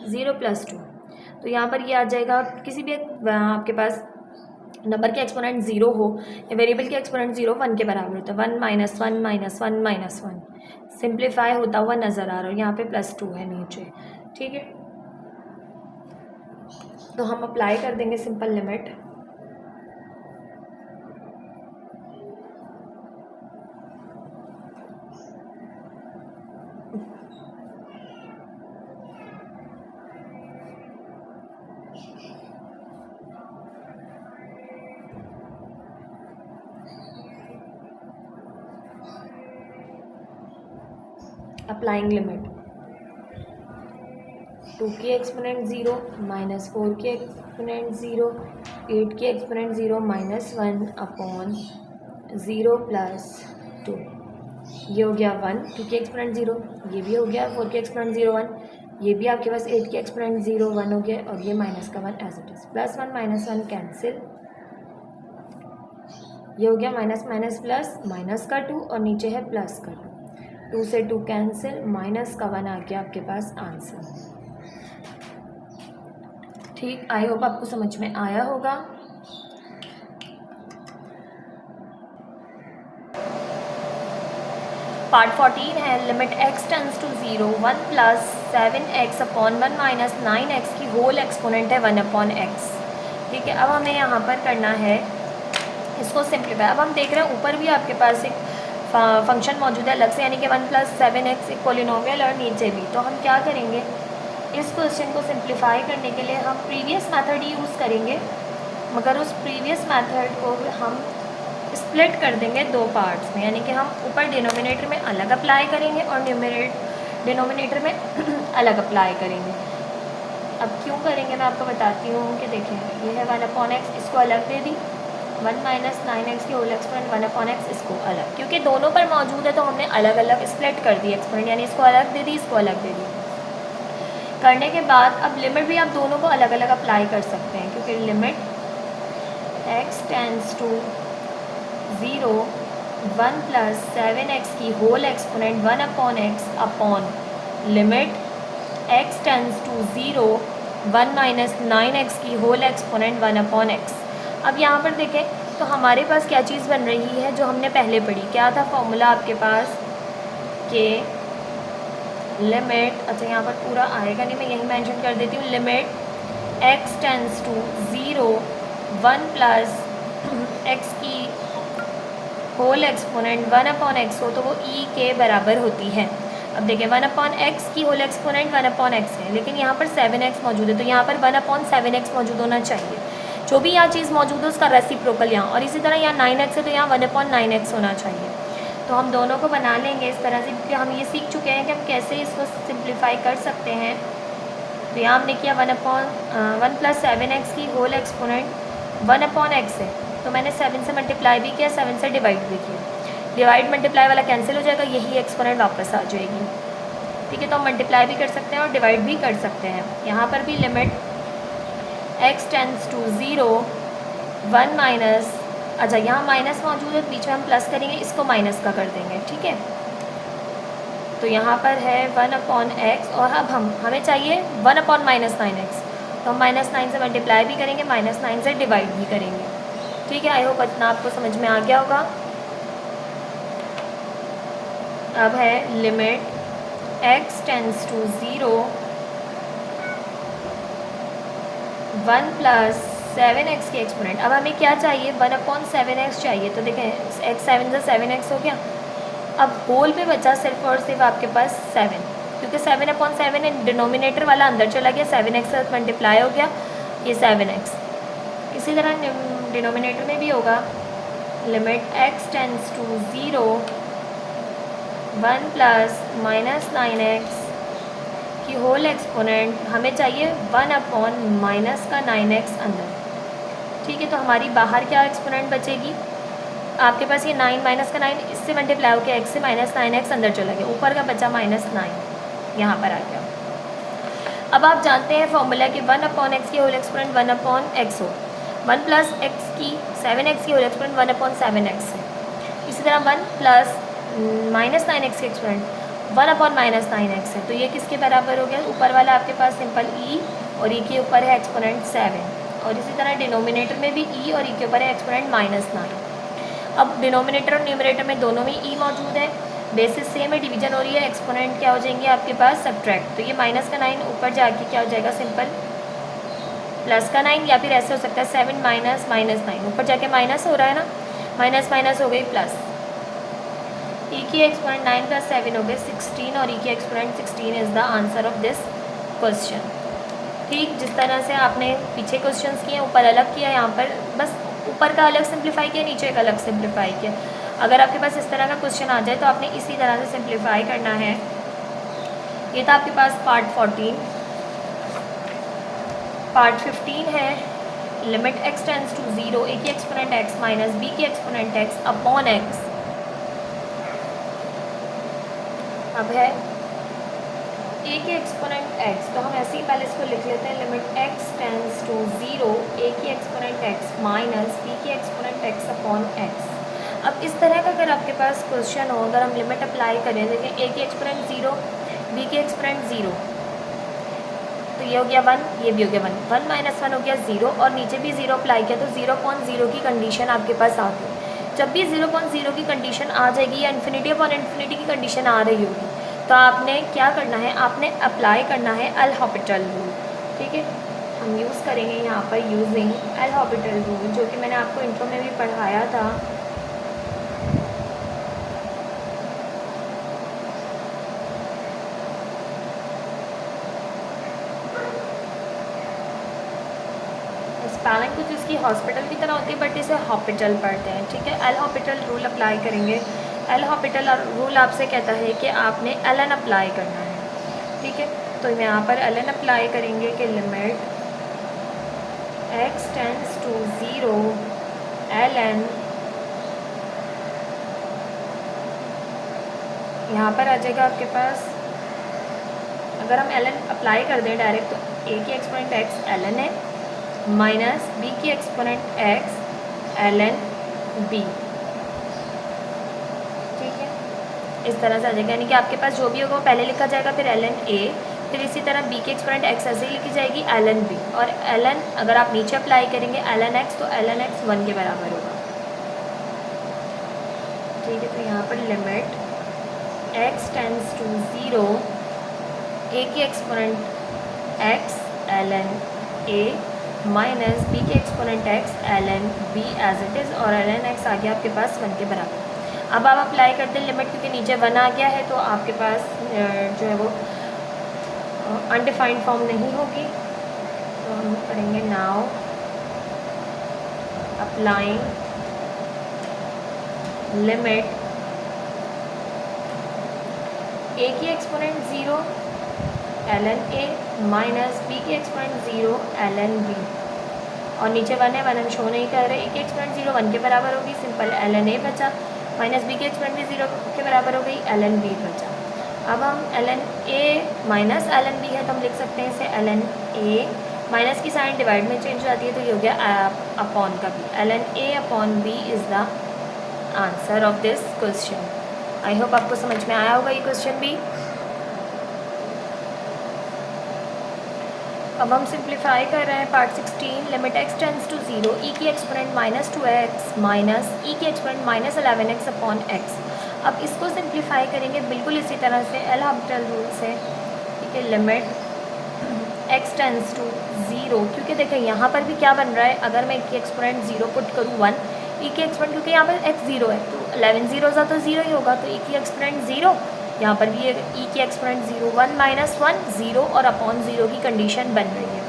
0 प्लस 2। तो यहाँ पर ये आ जाएगा, किसी भी आपके पास नंबर के एक्सपोनेंट 0 हो या वेरिएबल के एक्सपोनेंट 0 1 के बराबर होता है, 1 माइनस 1 माइनस 1 माइनस 1 सिंप्लीफाई होता हुआ नज़र आ रहा है। यहाँ पे प्लस 2 है नीचे, ठीक है। तो हम अप्लाई कर देंगे सिंपल लिमिट, अप्लाइंग लिमिट 2 की एक्सपोनेंट 0 माइनस 4 की एक्सपोनेंट 0 8 की एक्सपोनेंट 0 माइनस 1 अपॉन 0 प्लस 2। ये हो गया 1 2 की एक्सपोनेंट 0, ये भी हो गया 4 की एक्सपोनेंट 0 1, ये भी आपके पास 8 की एक्सपोनेंट 0 1 हो गया, और ये माइनस का 1 as it is, plus 1 minus 1 cancel, ये हो गया माइनस माइनस प्लस, माइनस का 2 और नीचे है प्लस का 2, 2 से 2 कैंसिल, माइनस का 1 आ गया आपके पास आंसर। ठीक, आई होप आपको समझ में आया होगा। पार्ट 14 है, limit x tends to 0 1 plus 7x upon 1 minus 9x की होल एक्सपोनेंट है 1 अपॉन x, ठीक है। अब हमें यहाँ पर करना है इसको सिंप्लीफाई। अब हम देख रहे हैं ऊपर भी आपके पास एक फंक्शन मौजूद है अलग से, यानी कि 1 प्लस 7x एक पॉलिनोमियल, और नीचे भी। तो हम क्या करेंगे, इस क्वेश्चन को सिंप्लीफाई करने के लिए हम प्रीवियस मेथड यूज़ करेंगे, मगर उस प्रीवियस मेथड को हम स्प्लिट कर देंगे 2 पार्ट्स में, यानी कि हम ऊपर डिनोमिनेटर में अलग अप्लाई करेंगे और डिनोमिनेटर में अलग अप्लाई करेंगे। अब क्यों करेंगे मैं आपको बताती हूँ कि देखें, ये है 1/x, इसको अलग दे दी, 1 माइनस 9x की होल एक्सपोनेंट 1/x, इसको अलग, क्योंकि दोनों पर मौजूद है तो हमने अलग अलग स्प्लिट कर दी एक्सपोनेंट, यानी इसको अलग दे दी, इसको अलग दे दी। करने के बाद अब लिमिट भी आप दोनों को अलग अलग अप्लाई कर सकते हैं, क्योंकि limit x tends to 0 1 plus 7x की whole exponent 1/x upon limit x tends to 0 1 minus 9x की होल एक्सपोनेंट 1/x। अब यहाँ पर देखें तो हमारे पास क्या चीज़ बन रही है जो हमने पहले पढ़ी, क्या था फॉर्मूला आपके पास कि लिमिट, अच्छा यहाँ पर पूरा आएगा नहीं, मैं यही मेंशन कर देती हूँ, limit x tends to 0 1 plus x की होल एक्सपोनेंट 1/x हो तो वो e के बराबर होती है। अब देखिए 1/x की होल एक्सपोनेंट 1/x है, लेकिन यहाँ पर 7x मौजूद है, तो यहाँ पर 1/7x मौजूद होना चाहिए। जो भी यहाँ चीज़ मौजूद है उसका रेसिप्रोकल यहाँ, और इसी तरह यहाँ 9x है तो यहाँ 1/9x होना चाहिए। तो हम दोनों को बना लेंगे इस तरह से, क्योंकि हम ये सीख चुके हैं कि हम कैसे इसको सिंप्लीफाई कर सकते हैं। तो यहाँ हमने किया 1 प्लस 7x की होल एक्सपोनेंट 1/x है, तो मैंने 7 से मल्टीप्लाई भी किया, 7 से डिवाइड भी किया। डिवाइड मल्टीप्लाई वाला कैंसिल हो जाएगा, यही एक्सपोनेंट वापस आ जाएगी। ठीक है, तो हम मल्टीप्लाई भी कर सकते हैं और डिवाइड भी कर सकते हैं। यहाँ पर भी limit x tends to 0 1 minus, अच्छा यहाँ माइनस मौजूद है, बीच में हम प्लस करेंगे, इसको माइनस का कर देंगे। ठीक है, तो यहाँ पर है 1/x, और अब हमें चाहिए 1/-9x, तो हम -9 से मल्टीप्लाई भी करेंगे, -9 से डिवाइड भी करेंगे। ठीक है, आई होप इतना आपको समझ में आ गया होगा। अब है limit x tends to 0 1 plus 7x की एक्सपोनेंट। अब हमें क्या चाहिए, 1/7x चाहिए, तो देखें x 7 से 7x हो गया। अब होल पे बचा सिर्फ और सिर्फ आपके पास 7, क्योंकि 7/7 डिनोमिनेटर वाला अंदर चला गया, 7x से मल्टीप्लाई हो गया, ये 7x। इसी तरह डिनोमिनेटर में भी होगा, limit x tends to 0 1 plus -9x की होल एक्सपोनेंट, हमें चाहिए 1/-9x अंदर। ठीक है, तो हमारी बाहर क्या एक्सपोनेंट बचेगी, आपके पास ये 9 माइनस का 9 इससे मल्टीप्लाई होकर x से -9x अंदर चला गया, ऊपर का बचा -9 यहाँ पर आ गया। अब आप जानते हैं फॉर्मूला कि 1/x की होल एक्सपोनेंट 1/x हो, 1 प्लस x की 7x की होल एक्सपोनेंट 1/7x है। इसी तरह 1 प्लस -9x की एक्सपोनेंट 1/-9x है, तो ये किसके बराबर हो गया, ऊपर वाला आपके पास सिंपल e और e के ऊपर है एक्सपोनेंट 7, और इसी तरह डिनोमिनेटर में भी e और e के ऊपर है एक्सपोनेंट -9। अब डिनोमिनेटर और न्यूमरेटर में दोनों में e मौजूद है, बेसिस सेम है, डिवीजन हो रही है, एक्सपोनेंट क्या हो जाएंगे आपके पास सब्ट्रैक्ट, तो ये माइनस का 9 ऊपर जाके क्या हो जाएगा सिंपल प्लस का 9, या फिर ऐसे हो सकता है 7 माइनस -9, ऊपर जाके माइनस हो रहा है ना, माइनस माइनस हो गई प्लस, e की एक्सपोनेंट 9 प्लस 7 हो गए 16, और e की exponent 16 is the answer of this question. ठीक, जिस तरह से आपने पीछे क्वेश्चंस किए, ऊपर अलग किया, यहाँ पर बस ऊपर का अलग सिंप्लीफाई किया, नीचे का अलग सिंप्लीफाई किया। अगर आपके पास इस तरह का क्वेश्चन आ जाए तो आपने इसी तरह से सिंप्लीफाई करना है। ये था आपके पास पार्ट 14। पार्ट 15 है limit x tends to 0 a की एक्सपोनेंट x माइनस b की एक्सपोनेंट x अपॉन x। अब है a की एक्सपोनेंट x, तो हम ऐसे ही पहले इसको लिख लेते हैं, limit x tends to 0 a की एक्सपोनेंट x माइनस b की एक्सपोनेंट x अपॉन x। अब इस तरह का अगर आपके पास क्वेश्चन हो, अगर हम लिमिट अप्लाई करें, देखिए a की एक्सपोनेंट 0 b की एक्सपोनेंट 0, तो ये हो गया 1, ये भी हो गया 1, 1 माइनस 1 हो गया 0, और नीचे भी 0 अप्लाई किया तो 0.0 की कंडीशन आपके पास आ गई। जब भी 0.0 की कंडीशन आ जाएगी या इन्फिनिटी अपॉन इन्फिनिटी की कंडीशन आ रही होगी, तो आपने क्या करना है, आपने अप्लाई करना है एल हॉपिटल रूल। ठीक है, हम यूज़ करेंगे यहाँ पर यूजिंग एल हॉपिटल रूल, जो कि मैंने आपको इंट्रो में भी पढ़ाया था। स्पेलिंग कुछ इसकी हॉस्पिटल की तरह होती है, बट इसे हॉपिटल पढ़ते हैं। ठीक है, एल हॉपिटल रूल अप्लाई करेंगे। एल हॉपिटल रूल आपसे कहता है कि आपने एल एन अप्लाई करना है। ठीक है, तो यहाँ पर ln अप्लाई करेंगे कि limit x tends to 0 ln, यहाँ पर आ जाएगा आपके पास, अगर हम ln अप्लाई कर दें डायरेक्ट तो a की एक्सपोनेंट x ln है माइनस b की एक्सपोनेंट x ln b, ठीक है, इस तरह से आ जाएगा। यानी कि आपके पास जो भी होगा वो पहले लिखा जाएगा, फिर ln a, फिर इसी तरह b की एक्सपोनेंट x ऐसे ही लिखी जाएगी ln b, और ln अगर आप नीचे अप्लाई करेंगे ln x तो ln x 1 के बराबर होगा, ठीक है। तो यहाँ पर limit x tends to 0 a की exponent x ln a minus b की exponent x ln b as it is, और ln x आ गया आपके पास 1 के बराबर। अब आप अप्लाई करते हैं लिमिट, क्योंकि नीचे 1 आ गया है तो आपके पास जो है वो अनडिफाइंड फॉर्म नहीं होगी, तो हम करेंगे नाउ अप्लाइंग लिमिट a की exponent 0 ln a minus b की एक्सपोनेंट 0 ln b, और नीचे 1 है, 1 हम शो नहीं कर रहे, a की एक्सपोनेंट 0 1 के बराबर होगी, सिंपल ln a बचा, माइनस b की एक्सपोनेंट भी 0 के बराबर हो गई, ln b बचा। अब हम ln a minus ln b है तो हम लिख सकते हैं इसे ln a, माइनस की साइन डिवाइड में चेंज हो जाती है तो ये हो गया अपॉन का b, ln a upon b is the answer of this question. I hope आपको समझ में आया होगा ये क्वेश्चन भी। अब हम सिंप्लीफाई कर रहे हैं part 16, limit x tends to 0 e की exponent minus 2x minus e की exponent minus 11x upon x। अब इसको सिंप्लीफाई करेंगे बिल्कुल इसी तरह से एल हॉस्पिटल रूल से, ठीक है। लिमिट x टेंड्स टू 0, क्योंकि देखें यहाँ पर भी क्या बन रहा है, अगर मैं e की एक्सपोनेंट 0 पुट करूँ 1, e की एक्सपोनेंट क्योंकि यहाँ पर x 0 है तो 11 0 तो 0 ही होगा, तो e की एक्सपोनेंट 0, यहाँ पर भी e की एक्सपोनेंट 0, 1 माइनस 1 0 और अपॉन 0 की कंडीशन बन रही है।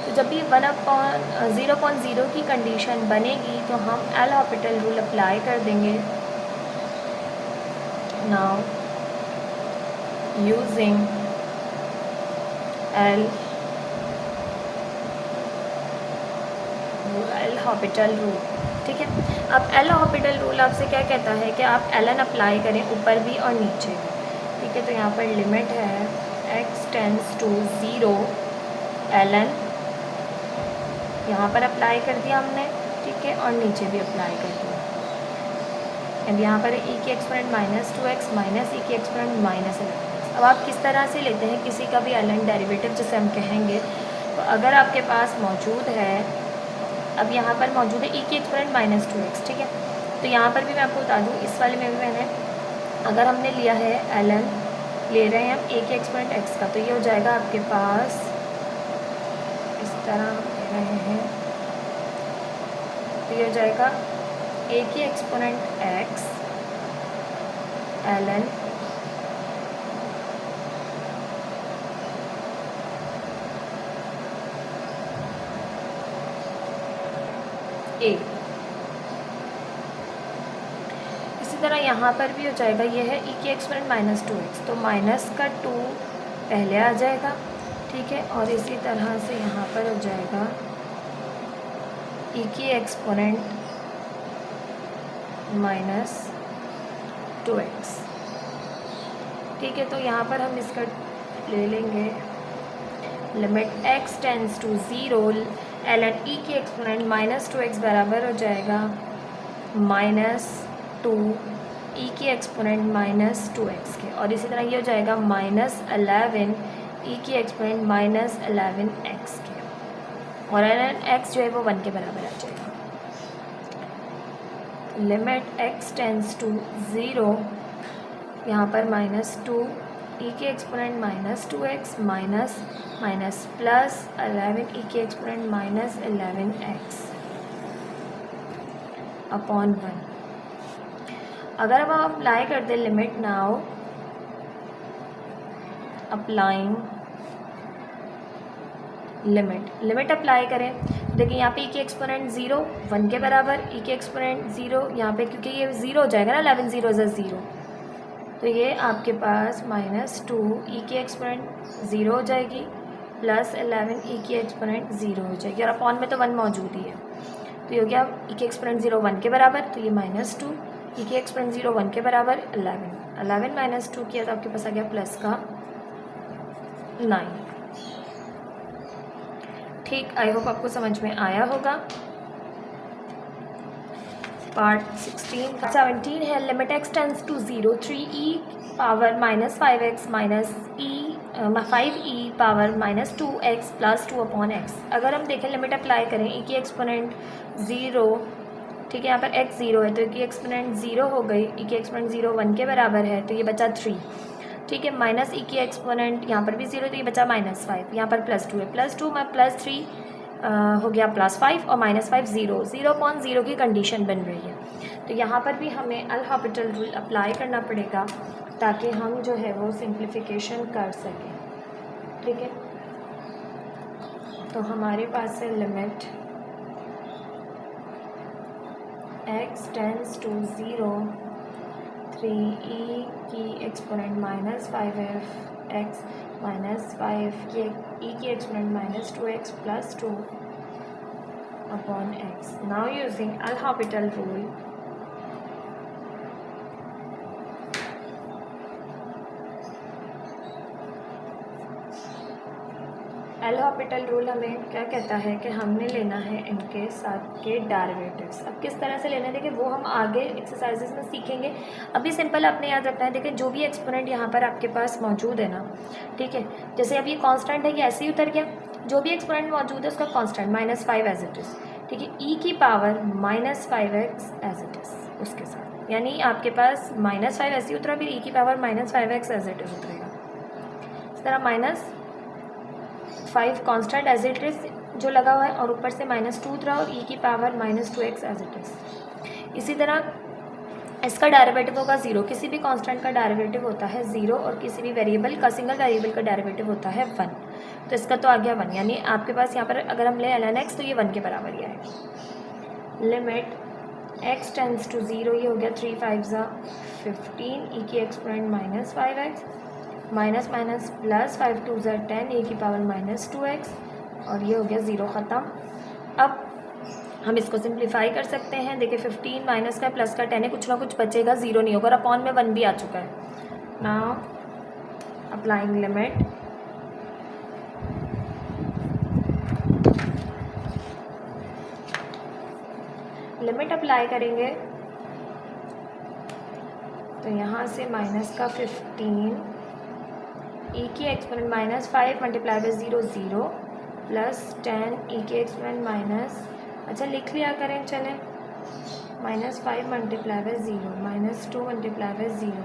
तो जब भी 1 अपॉन 0 की कंडीशन बनेगी तो हम एल हॉस्पिटल रूल अप्लाई कर देंगे। Now using L hospital rule, ठीक है। अब एल हॉस्पिटल रूल आपसे क्या कहता है कि आप ln अप्लाई करें ऊपर भी और नीचे भी, ठीक है। तो यहाँ पर लिमिट है x टेंड्स टू 0 ln, यहाँ पर अप्लाई कर दिया हमने, ठीक है, और नीचे भी अप्लाई कर दिया। अब यहाँ पर e की exponent minus 2x minus e की एक्सपोनेंट माइनस 11x। अब आप किस तरह से लेते हैं किसी का भी ln डेरिवेटिव जिसे हम कहेंगे, तो अगर आपके पास मौजूद है, अब यहाँ पर मौजूद है e की एक्सपोनेंट माइनस 2x, ठीक है। तो यहाँ पर भी मैं आपको बता दूँ, इस वाले में भी मैंने, अगर हमने लिया है ln, ले रहे हैं हम a की एक्सपोनेंट x का, तो ये हो जाएगा आपके पास इस तरह ले रहे हैं, तो ये हो जाएगा a की एक्सपोनेंट x ln a। इसी तरह यहाँ पर भी हो जाएगा, ये है e की एक्सपोनेंट माइनस 2x, तो माइनस का 2 पहले आ जाएगा, ठीक है, और इसी तरह से यहाँ पर हो जाएगा e की एक्सपोनेंट माइनस 2x, ठीक है। तो यहाँ पर हम इसका ले लेंगे limit x tends to 0 ln e की एक्सपोनेंट माइनस 2x बराबर हो जाएगा माइनस 2 e की एक्सपोनेंट माइनस 2x के, और इसी तरह ये हो जाएगा माइनस 11 e की एक्सपोनेंट माइनस 11x के, और ln x जो है वो 1 के बराबर आ जाएगा। लिमिट x टेंड्स टू 0, यहाँ पर माइनस 2 e की exponent minus 2x minus minus plus 11 e की एक्सपोनेंट माइनस 11x अपॉन 1। अगर अब आप अप्लाई कर दें limit, now applying limit apply करें, देखिए यहाँ पे e की एक्सपोनेंट 0 1 के बराबर, e की एक्सपोनेंट 0 यहाँ पे क्योंकि ये 0 हो जाएगा ना, 11 0 0, तो ये आपके पास -2 ई की एक्सपोनेंट 0 हो जाएगी प्लस 11 ई की एक्सपोनेंट 0 हो जाएगी, और अपॉन में तो 1 मौजूद ही है। तो ये हो गया ई की एक्सपोनेंट 0 1 के बराबर, तो ये -2 ई की एक्सपोनेंट 0 1 के बराबर 11 -2 किया तो आपके पास आ गया प्लस का 9। ठीक, आई होप आपको समझ में आया होगा। पार्ट 17 है limit x tends to 0 3e power -5x minus 5e power -2x plus 2 upon x. अगर हम देखें लिमिट अप्लाई करें e की एक्सपोनेंट 0, ठीक है, यहाँ पर x 0 है तो e की एक्सपोनेंट 0 हो गई, e की एक्सपोनेंट 0 1 के बराबर है तो ये बचा 3, ठीक है, माइनस e की एक्सपोनेंट यहाँ पर भी 0 तो ये बचा -5, यहाँ पर +2 है, +2 में +3 हो गया +5 और -5 0 अपॉन 0 की कंडीशन बन रही है। तो यहाँ पर भी हमें अल हॉपिटल रूल अप्लाई करना पड़ेगा ताकि हम जो है वो सिंप्लीफिकेशन कर सकें, ठीक है। तो हमारे पास है limit x tends to 0 3e की एक्सपोनेंट -5f(x) -5 की e की exponent -2x plus 2 upon x। Now using L'Hopital rule, L'Hopital rule हमें क्या कहता है कि हमने लेना है इनके साथ के डेरिवेटिव्स। अब किस तरह से लेना है देखिए वो हम आगे एक्सरसाइजेस में सीखेंगे। अभी सिंपल आपने याद रखना है, देखिए जो भी एक्सपोनेंट यहाँ पर आपके पास मौजूद है ना, ठीक है, जैसे अब ये कांस्टेंट है, ये ऐसे ही उतर गया, जो भी एक्सपोनेंट मौजूद है उसका कांस्टेंट -5 एज इट इज़, ठीक है, e की power -5x as it is उसके साथ, यानी आपके पास -5 ऐसे ही उतरा, फिर e की power -5x as it is उतरेगा। इस तरह -5 कांस्टेंट एज इट इज़ जो लगा हुआ है और ऊपर से -2 उतरा और e की power -2x as it is. इसी तरह इसका डेरिवेटिव होगा 0, किसी भी कांस्टेंट का डेरिवेटिव होता है 0 और किसी भी वेरिएबल का, सिंगल वेरिएबल का डेरिवेटिव होता है 1। तो इसका तो आ गया 1, यानी आपके पास यहाँ पर अगर हम ले ln x तो ये 1 के बराबर ही आएगा। लिमिट x टेंस टू 0, ये हो गया 3 5 15 e की exponent -5x minus minus plus 5 2 10 e की पावर -2x, और ये हो गया 0 ख़त्म। अब हम इसको सिंप्लीफाई कर सकते हैं, देखिए 15 माइनस का प्लस का 10 है, कुछ ना कुछ बचेगा, 0 नहीं होगा, और अपॉन में 1 भी आ चुका है। नाउ अप्लाइंग लिमिट अप्लाई करेंगे तो यहाँ से माइनस का 15 e की exponent -5 multiply by 0 0 plus 10 e की एक्सपोनेंट अच्छा लिख लिया करें, चलें, -5 मल्टीप्लाई बाई 0 -2 मल्टीप्लाई बाई 0,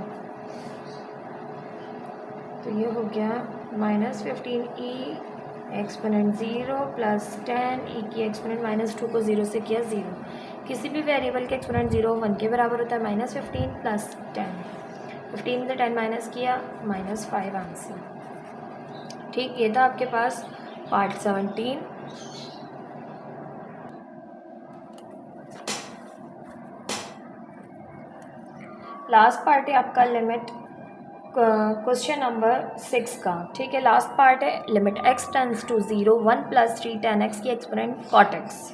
तो ये हो गया -15 e एक्सपोनेंट 0 प्लस 10 e की एक्सपोनेंट -2 को 0 से किया 0। किसी भी वेरिएबल के एक्सपोनेंट 0 1 के बराबर होता है, -15 प्लस 10, 15 में से 10 माइनस किया -5 आंसर। ठीक, ये था आपके पास पार्ट 17। लास्ट पार्ट है आपका लिमिट क्वेश्चन नंबर 6 का, ठीक है, लास्ट पार्ट है limit x tends to 0 1 plus 3 tan x की एक्सपोनेंट cot x।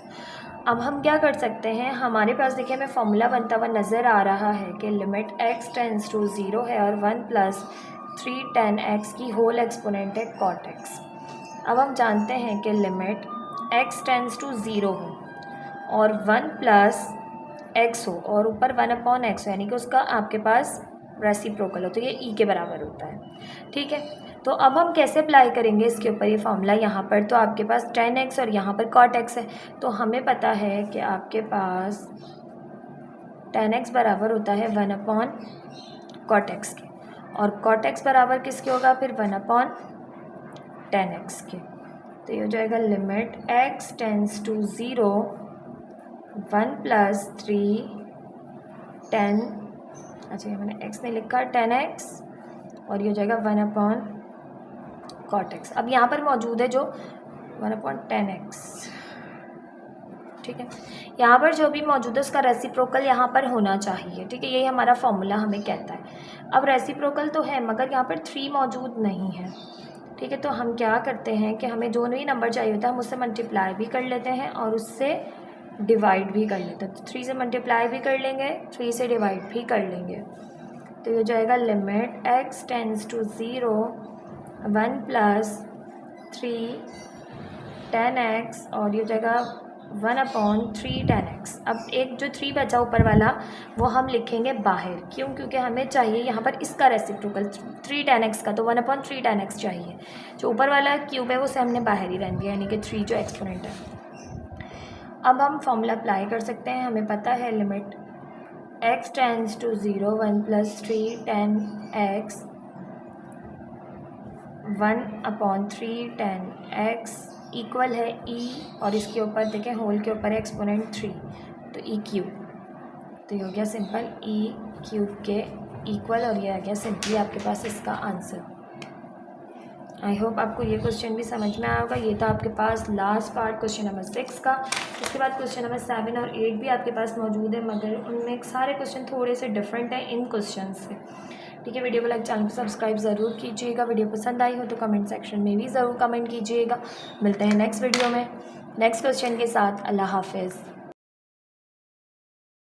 अब हम क्या कर सकते हैं, हमारे पास देखिए हमें फॉर्मूला बनता हुआ नज़र आ रहा है कि लिमिट x टेंस टू 0 है और 1 प्लस 3 tan x की होल एक्सपोनेंट है cot x। अब हम जानते हैं कि लिमिट x टेंस टू 0 हो और 1 प्लस x हो और ऊपर 1/x हो, यानी कि उसका आपके पास रेसिप्रोकल हो, तो ये e के बराबर होता है। ठीक है, तो अब हम कैसे अप्लाई करेंगे इसके ऊपर ये फॉर्मूला, यहाँ पर तो आपके पास tan x और यहाँ पर cot x है, तो हमें पता है कि आपके पास tan x बराबर होता है 1/cot x के, और cot x बराबर किसके होगा फिर 1/tan x के। तो ये हो जाएगा limit x tends to 0 1 plus 3 tan, अच्छा ये मैंने x नहीं लिखा, tan x, और ये हो जाएगा 1/cot x। अब यहाँ पर मौजूद है जो 1/tan x, ठीक है। यहाँ पर जो भी मौजूद है उसका रेसिप्रोकल यहाँ पर होना चाहिए, ठीक है, यही हमारा फॉर्मूला हमें कहता है। अब रेसिप्रोकल तो है मगर यहाँ पर 3 मौजूद नहीं है, ठीक है। तो हम क्या करते हैं कि हमें जो भी नंबर चाहिए होता है हम उससे मल्टीप्लाई भी कर लेते हैं और उससे डिवाइड भी कर लेते हैं। तो 3 से मल्टीप्लाई भी कर लेंगे, 3 से डिवाइड भी कर लेंगे। तो ये हो जाएगा limit x tends to 0 1 + 3 10x और ये हो जाएगा 1/3 10x। अब एक जो 3 बचा ऊपर वाला वो हम लिखेंगे बाहर, क्यों? क्योंकि हमें चाहिए यहाँ पर इसका रेसिप्रोकल 3 10x का, तो 1/3 10x चाहिए। जो ऊपर वाला क्यूब है वो से हमने बाहर ही रहने दिया, यानी कि 3 जो एक्सपोनेंट है। अब हम फॉर्मूला अप्लाई कर सकते हैं। हमें पता है limit x tends to 0 1 + 3 10x 1/3 10x equal है e और इसके ऊपर देखें होल के ऊपर है एक्सपोनेंट 3, तो e क्यूब। तो ये हो गया सिंपल e क्यूब के इक्वल और ये आ गया सिंपली आपके पास इसका आंसर। आई होप आपको ये क्वेश्चन भी समझ में आया होगा। ये था आपके पास लास्ट पार्ट क्वेश्चन नंबर 6 का। इसके बाद क्वेश्चन नंबर 7 और 8 भी आपके पास मौजूद है, मगर उनमें सारे क्वेश्चन थोड़े से डिफरेंट हैं इन क्वेश्चन से, ठीक है। वीडियो को लाइक, चैनल को सब्सक्राइब ज़रूर कीजिएगा। वीडियो पसंद आई हो तो कमेंट सेक्शन में भी ज़रूर कमेंट कीजिएगा। मिलते हैं नेक्स्ट वीडियो में नेक्स्ट क्वेश्चन के साथ। अल्लाह हाफिज़।